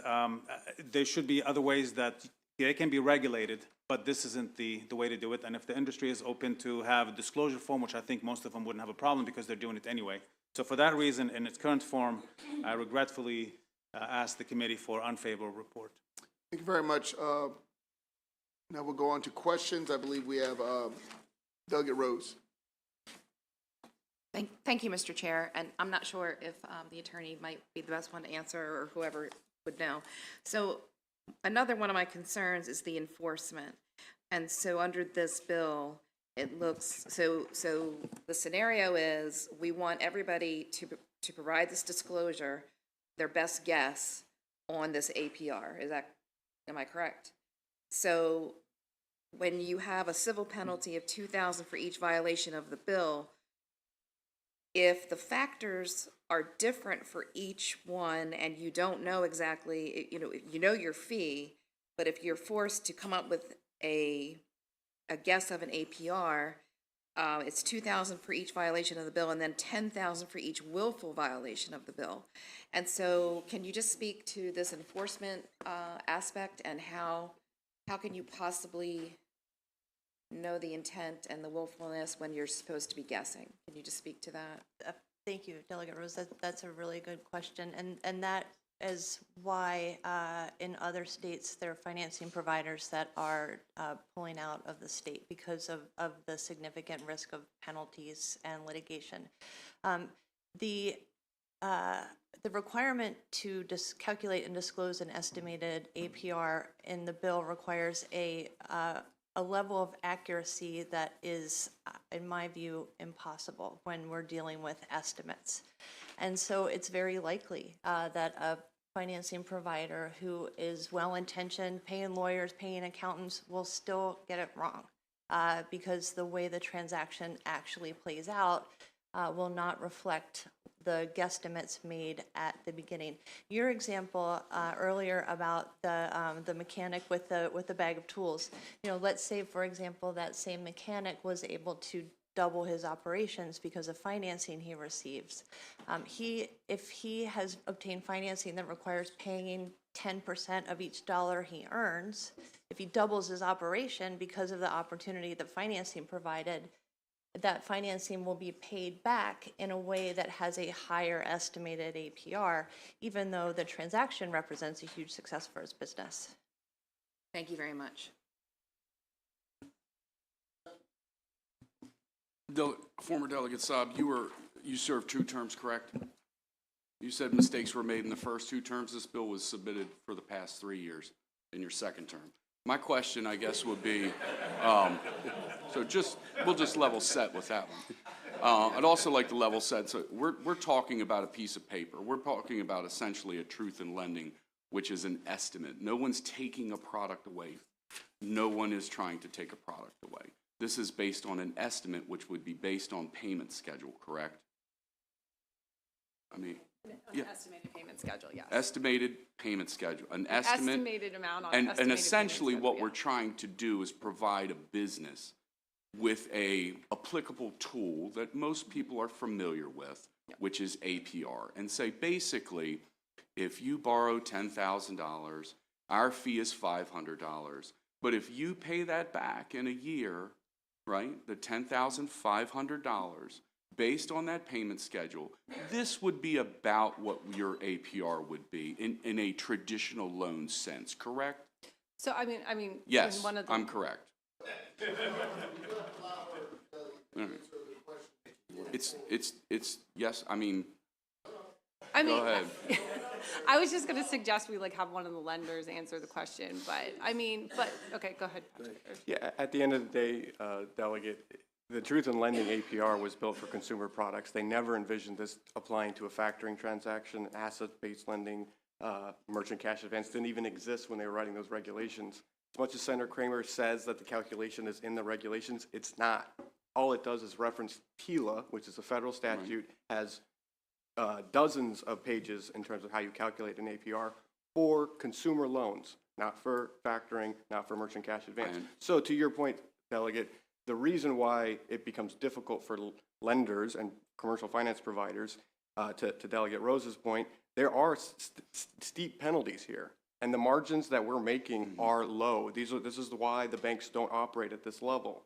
there should be other ways that they can be regulated, but this isn't the way to do it. And if the industry is open to have a disclosure form, which I think most of them wouldn't have a problem because they're doing it anyway. So for that reason, in its current form, I regretfully ask the committee for unfavorable report.
Thank you very much. Now we'll go on to questions. I believe we have Delegate Rose.
Thank you, Mr. Chair, and I'm not sure if the attorney might be the best one to answer or whoever would know. So another one of my concerns is the enforcement. And so under this bill, it looks, so the scenario is we want everybody to provide this disclosure, their best guess on this APR. Am I correct? So when you have a civil penalty of $2,000 for each violation of the bill, if the factors are different for each one and you don't know exactly, you know your fee, but if you're forced to come up with a guess of an APR, it's $2,000 for each violation of the bill and then $10,000 for each willful violation of the bill. And so can you just speak to this enforcement aspect and how can you possibly know the intent and the willfulness when you're supposed to be guessing? Can you just speak to that?
Thank you, Delegate Rose. That's a really good question. And that is why in other states there are financing providers that are pulling out of the state because of the significant risk of penalties and litigation. The requirement to calculate and disclose an estimated APR in the bill requires a level of accuracy that is, in my view, impossible when we're dealing with estimates. And so it's very likely that a financing provider who is well-intentioned, paying lawyers, paying accountants, will still get it wrong because the way the transaction actually plays out will not reflect the guesstimates made at the beginning. Your example earlier about the mechanic with the bag of tools, let's say, for example, that same mechanic was able to double his operations because of financing he receives. If he has obtained financing that requires paying 10% of each dollar he earns, if he doubles his operation because of the opportunity that financing provided, that financing will be paid back in a way that has a higher estimated APR, even though the transaction represents a huge success for his business.
Thank you very much.
Former Delegate Saab, you served 2 terms, correct? You said mistakes were made in the first 2 terms. This bill was submitted for the past 3 years in your second term. My question, I guess, would be, we'll just level set with that one. I'd also like to level set. So we're talking about a piece of paper. We're talking about essentially a truth in lending, which is an estimate. No one's taking a product away. No one is trying to take a product away. This is based on an estimate, which would be based on payment schedule, correct? Yeah.
Estimated payment schedule, yes.
Estimated payment schedule, an estimate.
Estimated amount on
And
estimated
essentially
payment
what
schedule,
we're trying to do is provide a business with a applicable tool that most people are familiar with, which is APR, and say basically, if you borrow $10,000, our fee is $500, but if you pay that back in a year, right, the $10,500, based on that payment schedule, this would be about what your APR would be in a traditional loan sense, correct?
So I mean.
Yes,
one of the,
I'm correct. All right. It's yes, go ahead.
I was just going to suggest we have one of the lenders answer the question, but okay, go ahead, Patrick.
Yeah, at the end of the day, Delegate, the Truth in Lending APR was built for consumer products. They never envisioned this applying to a factoring transaction, asset-based lending, merchant cash advance didn't even exist when they were writing those regulations. As much as Senator Kramer says that the calculation is in the regulations, it's not. All it does is reference TILA, which is a federal statute, has dozens of pages in terms of how you calculate an APR for consumer loans, not for factoring, not for merchant cash advance. So to your point, Delegate, the reason why it becomes difficult for lenders and commercial finance providers, to Delegate Rose's point, there are steep penalties here. And the margins that we're making are low. This is why the banks don't operate at this level.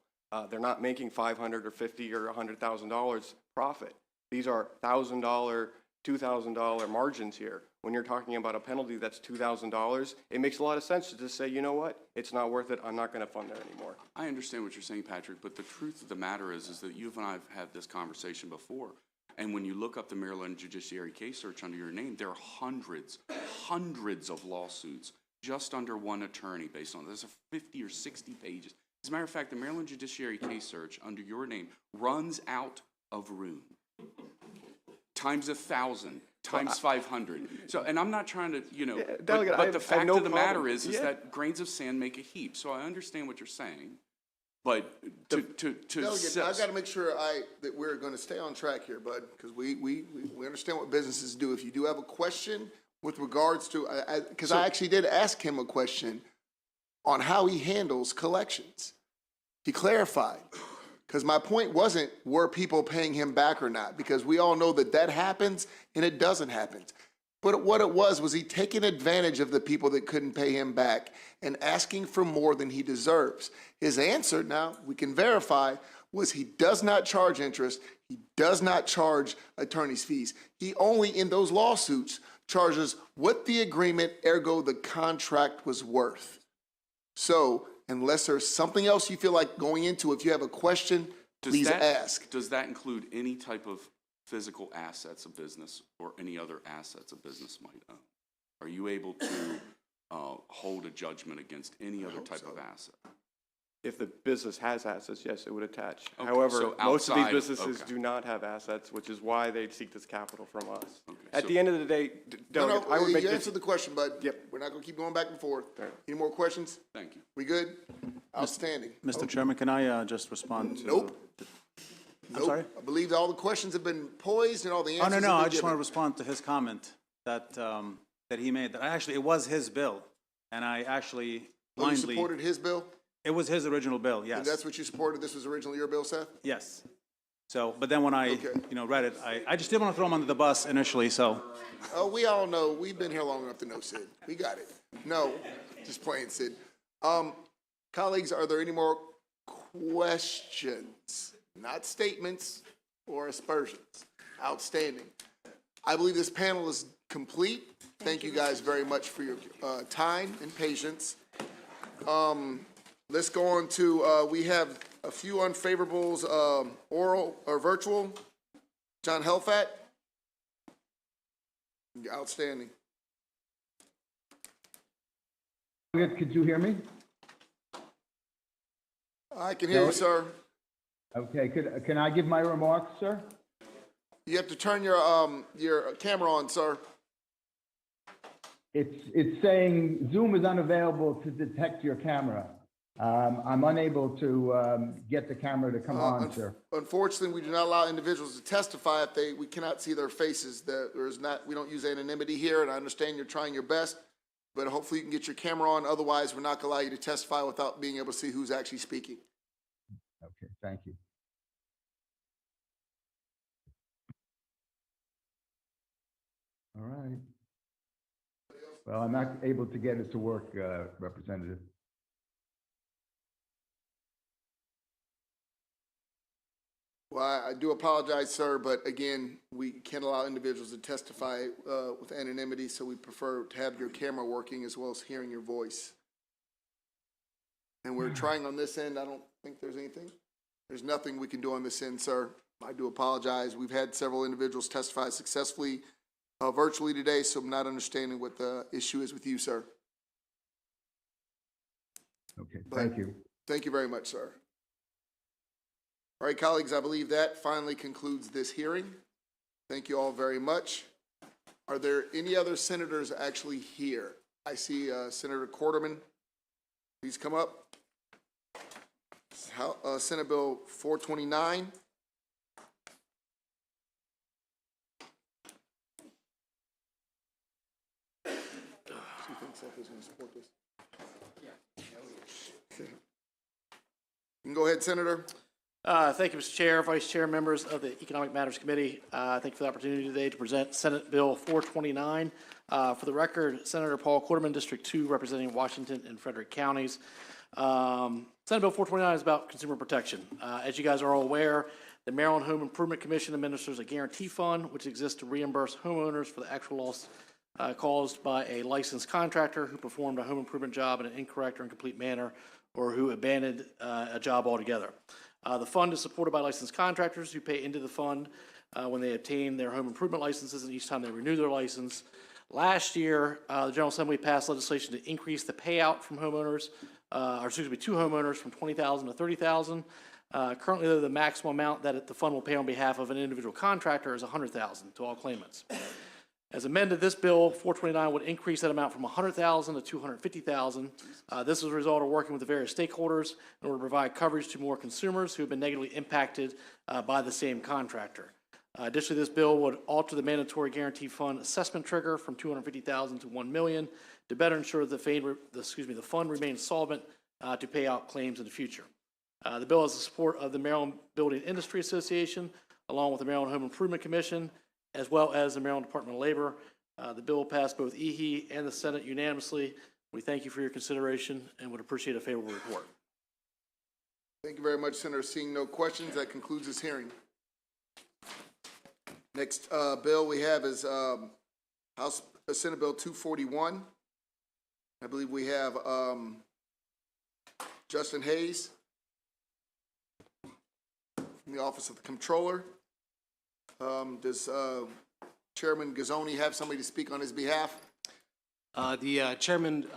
They're not making $500 or $50 or $100,000 profit. These are $1,000, $2,000 margins here. when you're talking about a penalty that's $2,000, it makes a lot of sense to just say, you know what, it's not worth it, I'm not going to fund it anymore.
I understand what you're saying, Patrick, but the truth of the matter is that you and I have had this conversation before. And when you look up the Maryland Judiciary Case Search under your name, there are hundreds of lawsuits just under one attorney based on this. There's 50 or 60 pages. As a matter of fact, the Maryland Judiciary Case Search under your name runs out of room. Times 1,000, times 500. So, and I'm not trying to,
Delegate,
but the
I have
fact
no
of the matter
problem.
is
Yeah.
that grains of sand make a heap. So I understand what you're saying, but
Delegate, I gotta make sure that we're gonna stay on track here, bud, because we understand what businesses do. If you do have a question with regards to, because I actually did ask him a question on how he handles collections. He clarified, because my point wasn't were people paying him back or not, because we all know that happens and it doesn't happen. But what it was he taking advantage of the people that couldn't pay him back and asking for more than he deserves. His answer, now we can verify, was he does not charge interest, he does not charge attorney's fees. He only, in those lawsuits, charges what the agreement, ergo the contract, was worth. So, unless there's something else you feel like going into, if you have a question, please ask.
Does that include any type of physical assets a business or any other assets a business might own? Are you able to hold a judgment against any other type of asset?
If the business has assets, yes, it would attach.
Okay,
However,
so
most of these
outside-
businesses
okay.
do not have assets, which is why they seek this capital from us.
Okay,
At
so-
the end of the day, Delegate, I would make
You
this.
answered the question, bud.
Yep.
We're not gonna keep going back and forth. Any more questions?
Thank you.
We good? Outstanding.
Mr. Chairman, can I just respond to?
Nope.
I'm sorry?
I believe all the questions have been poised and all the
Oh,
answers
no,
have
I
been
just want to
given.
respond to his comment that he made, that actually, it was his bill, and I actually
Oh, you
blindly.
supported his bill?
It was his original bill,
And
yes.
that's what you supported? This was originally your bill, Seth?
Yes. So, but then when I,
Okay.
read it, I just didn't want to throw him under the bus initially, so.
Oh, we all know. We've been here long enough to know, Sid. We got it. No, just playing, Sid. Colleagues, are there any more questions? Not statements or aspersions. Outstanding. I believe this panel is complete. Thank you guys very much for your time and patience. Let's go on to, we have a few unfavorables, oral or virtual. John Helfat? Outstanding.
Could you hear me?
I can hear you, sir.
Okay, can I give my remarks, sir?
You have to turn your camera on, sir.
It's saying Zoom is unavailable to detect your camera. I'm unable to get the camera to come on, sir.
Unfortunately, we do not allow individuals to testify if we cannot see their faces. We don't use anonymity here, and I understand you're trying your best, but hopefully you can get your camera on. Otherwise, we're not going to allow you to testify without being able to see who's actually speaking.
Okay, thank you. All right. Well, I'm not able to get it to work, Representative.
Well, I do apologize, sir, but again, we can't allow individuals to testify with anonymity, so we prefer to have your camera working as well as hearing your voice. And we're trying on this end. I don't think there's anything. There's nothing we can do on this end, sir. I do apologize. We've had several individuals testify successfully virtually today, so I'm not understanding what the issue is with you, sir.
Okay, thank you.
Thank you very much, sir. All right, colleagues, I believe that finally concludes this hearing. Thank you all very much. Are there any other senators actually here? I see Senator Quarterman. Please come up. Senate Bill 429. You can go ahead, Senator.
Thank you, Mr. Chair, Vice Chair, members of the Economic Matters Committee. Thank you for the opportunity today to present Senate Bill 429. For the record, Senator Paul Quarterman, District 2, representing Washington and Frederick counties. Senate Bill 429 is about consumer protection. As you guys are all aware, the Maryland Home Improvement Commission administers a guarantee fund, which exists to reimburse homeowners for the actual loss caused by a licensed contractor who performed a home improvement job in an incorrect or incomplete manner, or who abandoned a job altogether. The fund is supported by licensed contractors who pay into the fund when they obtain their home improvement licenses and each time they renew their license. Last year, the General Assembly passed legislation to increase the payout from homeowners, to homeowners from $20,000 to $30,000. Currently, though, the maximum amount that the fund will pay on behalf of an individual contractor is $100,000 to all claimants. As amended, this bill 429 would increase that amount from $100,000 to $250,000. This is a result of working with the various stakeholders in order to provide coverage to more consumers who have been negatively impacted by the same contractor. Additionally, this bill would alter the mandatory guarantee fund assessment trigger from $250,000 to $1 million to better ensure that the fund remains solvent to pay out claims in the future. The bill has the support of the Maryland Building Industry Association, along with the Maryland Home Improvement Commission, as well as the Maryland Department of Labor. The bill passed both EHE and the Senate unanimously. We thank you for your consideration and would appreciate a favorable report.
Thank you very much, Senator. Seeing no questions, that concludes this hearing. Next bill we have is Senate Bill 241. I believe we have Justin Hayes from the Office of the Comptroller. Does Chairman Gazzoni have somebody to speak on his behalf?
The chairman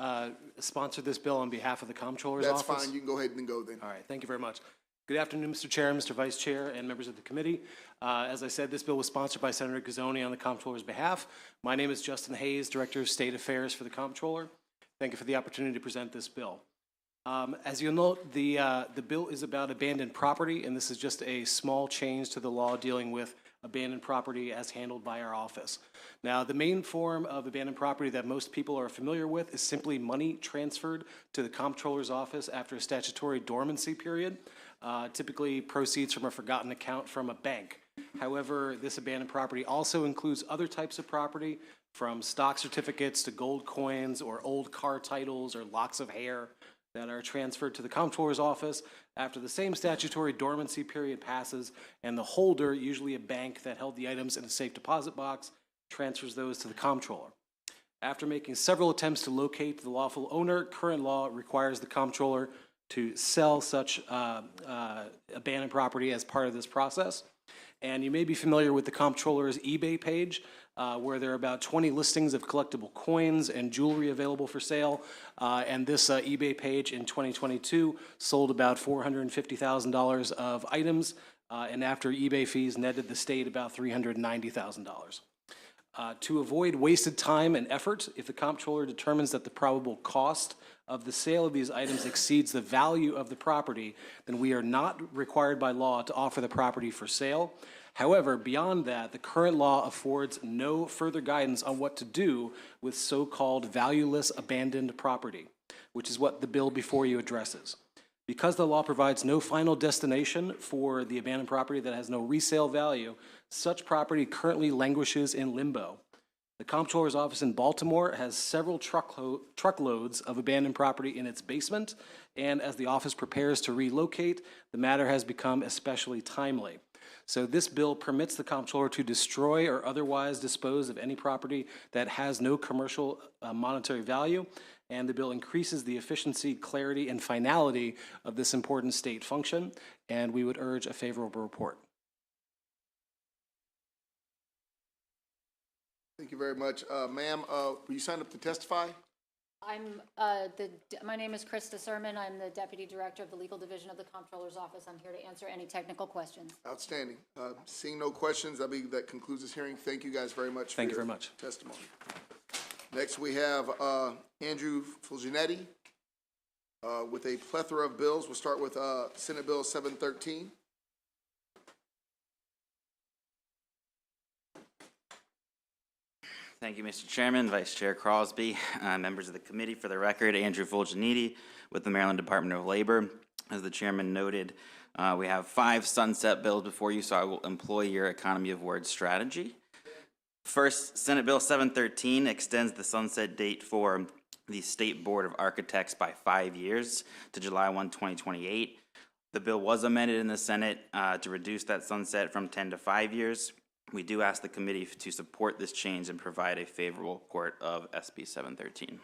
sponsored this bill on behalf of the Comptroller's Office.
That's fine. You can go ahead and go then.
All right. Thank you very much. Good afternoon, Mr. Chair, Mr. Vice Chair, and members of the committee. As I said, this bill was sponsored by Senator Gazzoni on the Comptroller's behalf. My name is Justin Hayes, Director of State Affairs for the Comptroller. Thank you for the opportunity to present this bill. As you'll note, the bill is about abandoned property, and this is just a small change to the law dealing with abandoned property as handled by our office. Now, the main form of abandoned property that most people are familiar with is simply money transferred to the Comptroller's office after a statutory dormancy period, typically proceeds from a forgotten account from a bank. However, this abandoned property also includes other types of property, from stock certificates to gold coins or old car titles or locks of hair that are transferred to the Comptroller's office after the same statutory dormancy period passes, and the holder, usually a bank that held the items in a safe deposit box, transfers those to the Comptroller. After making several attempts to locate the lawful owner, current law requires the Comptroller to sell such abandoned property as part of this process. And you may be familiar with the Comptroller's eBay page, where there are about 20 listings of collectible coins and jewelry available for sale. And this eBay page in 2022 sold about $450,000 of items, and after eBay fees netted the state about $390,000. To avoid wasted time and effort, if the Comptroller determines that the probable cost of the sale of these items exceeds the value of the property, then we are not required by law to offer the property for sale. However, beyond that, the current law affords no further guidance on what to do with so-called valueless abandoned property, which is what the bill before you addresses. Because the law provides no final destination for the abandoned property that has no resale value, such property currently languishes in limbo. The Comptroller's office in Baltimore has several truckloads of abandoned property in its basement, and as the office prepares to relocate, the matter has become especially timely. So this bill permits the Comptroller to destroy or otherwise dispose of any property that has no commercial monetary value, and the bill increases the efficiency, clarity, and finality of this important state function, and we would urge a favorable report.
Thank you very much. Ma'am, were you signed up to testify?
My name is Krista Sermon. I'm the Deputy Director of the Legal Division of the Comptroller's Office. I'm here to answer any technical questions.
Outstanding. Seeing no questions, I believe that concludes this hearing. Thank you guys very much for your testimony. Next, we have Andrew Fulginetti with a plethora of bills. We'll start with Senate Bill 713.
Thank you, Mr. Chairman, Vice Chair Crosby, members of the committee. For the record, Andrew Fulginetti with the Maryland Department of Labor. As the chairman noted, we have 5 sunset bills before you, so I will employ your economy of words strategy. First, Senate Bill 713 extends the sunset date for the State Board of Architects by 5 years to July 1, 2028. The bill was amended in the Senate to reduce that sunset from 10 to 5 years. We do ask the committee to support this change and provide a favorable report of SB 713.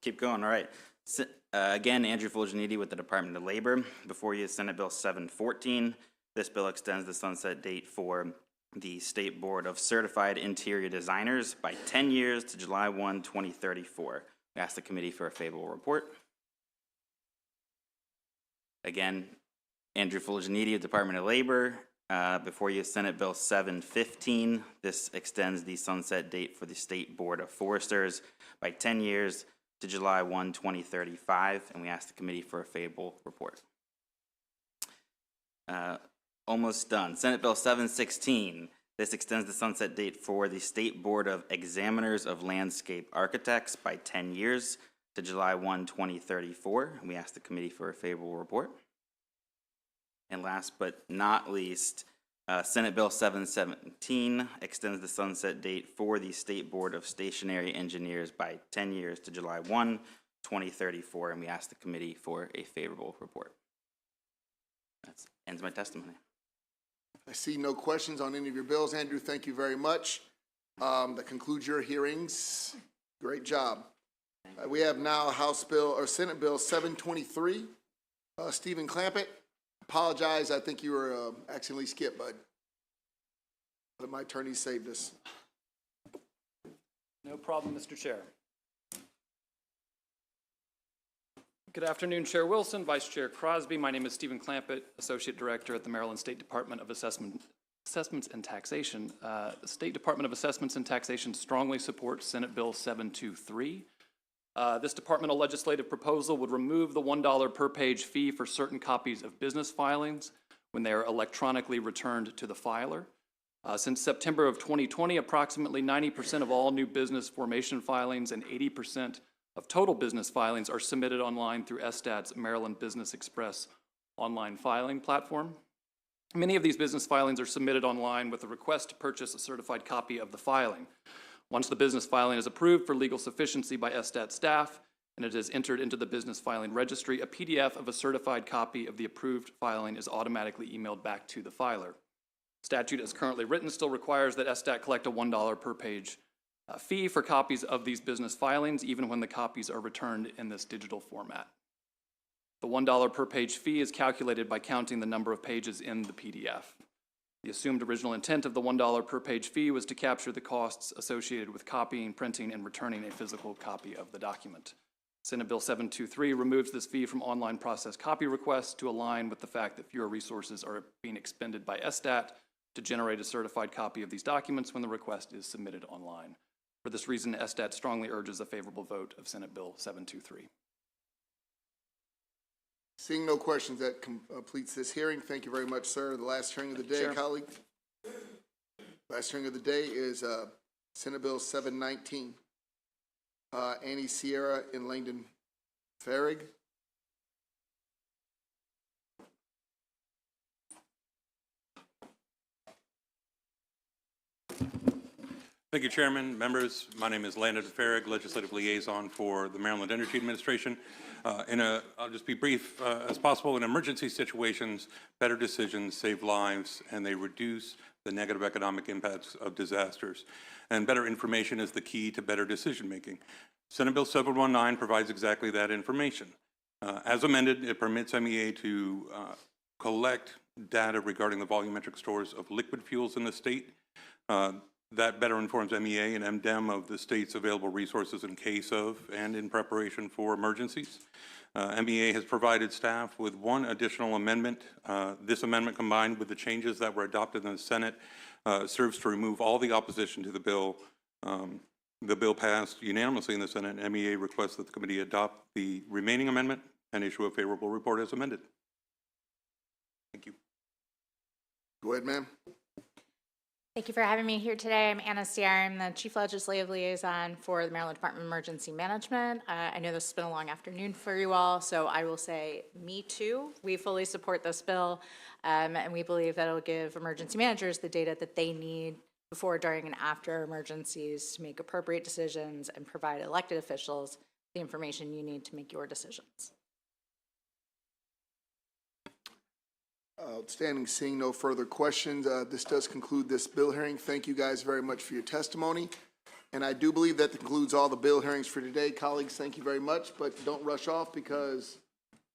Keep going, all right. Again, Andrew Fulgeniti with the Department of Labor. Before you is Senate Bill 714. This bill extends the sunset date for the State Board of Certified Interior Designers by 10 years to July 1, 2034. We ask the committee for a favorable report. Again, Andrew Fulgeniti of Department of Labor. Before you, Senate Bill 715. This extends the sunset date for the State Board of Foresters by 10 years to July 1, 2035, and we ask the committee for a favorable report. Almost done. Senate Bill 716. This extends the sunset date for the State Board of Examiners of Landscape Architects by 10 years to July 1, 2034, and we ask the committee for a favorable report. And last but not least, Senate Bill 717 extends the sunset date for the State Board of Stationary Engineers by 10 years to July 1, 2034, and we ask the committee for a favorable report. That ends my testimony.
I see no questions on any of your bills. Andrew, thank you very much. That concludes your hearings. Great job. We have now House Bill or Senate Bill 723. Stephen Clampett. Apologize, I think you were accidentally skipped, bud. But my attorney saved us.
No problem, Mr. Chair. Good afternoon, Chair Wilson, Vice Chair Crosby. My name is Stephen Clampett, Associate Director at the Maryland State Department of Assessments and Taxation. The State Department of Assessments and Taxation strongly supports Senate Bill 723. This departmental legislative proposal would remove the $1 per page fee for certain copies of business filings when they are electronically returned to the filer. Since September of 2020, approximately 90% of all new business formation filings and 80% of total business filings are submitted online through SSTAT's Maryland Business Express online filing platform. Many of these business filings are submitted online with a request to purchase a certified copy of the filing. Once the business filing is approved for legal sufficiency by SSTAT staff and it is entered into the business filing registry, a PDF of a certified copy of the approved filing is automatically emailed back to the filer. Statute as currently written still requires that SSTAT collect a $1 per page fee for copies of these business filings, even when the copies are returned in this digital format. The $1 per page fee is calculated by counting the number of pages in the PDF. The assumed original intent of the $1 per page fee was to capture the costs associated with copying, printing, and returning a physical copy of the document. Senate Bill 723 removes this fee from online process copy requests to align with the fact that fewer resources are being expended by SSTAT to generate a certified copy of these documents when the request is submitted online. For this reason, SSTAT strongly urges a favorable vote of Senate Bill 723.
Seeing no questions, that completes this hearing. Thank you very much, sir. The last hearing of the day, colleague. Last hearing of the day is Senate Bill 719. Annie Sierra and Langdon Farrig.
Thank you, Chairman, members. My name is Landon Farrig, Legislative Liaison for the Maryland Energy Administration. I'll just be brief as possible. In emergency situations, better decisions save lives and they reduce the negative economic impacts of disasters. And better information is the key to better decision making. Senate Bill 719 provides exactly that information. As amended, it permits MEA to collect data regarding the volumetric stores of liquid fuels in the state. That better informs MEA and MDEM of the state's available resources in case of and in preparation for emergencies. MEA has provided staff with one additional amendment. This amendment, combined with the changes that were adopted in the Senate, serves to remove all the opposition to the bill. The bill passed unanimously in the Senate, and MEA requests that the committee adopt the remaining amendment and issue a favorable report as amended. Thank you.
Go ahead, ma'am.
Thank you for having me here today. I'm Anna Sierra. I'm the Chief Legislative Liaison for the Maryland Department of Emergency Management. I know this has been a long afternoon for you all, so I will say me too. We fully support this bill, and we believe that it'll give emergency managers the data that they need before, during, and after emergencies to make appropriate decisions and provide elected officials the information you need to make your decisions.
Outstanding. Seeing no further questions, this does conclude this bill hearing. Thank you guys very much for your testimony. And I do believe that concludes all the bill hearings for today. Colleagues, thank you very much, but don't rush off because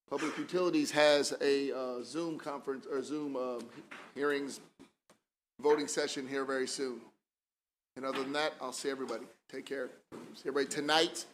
Public Utilities has a Zoom conference or Zoom hearings voting session here very soon. And other than that, I'll see everybody. Take care. See everybody tonight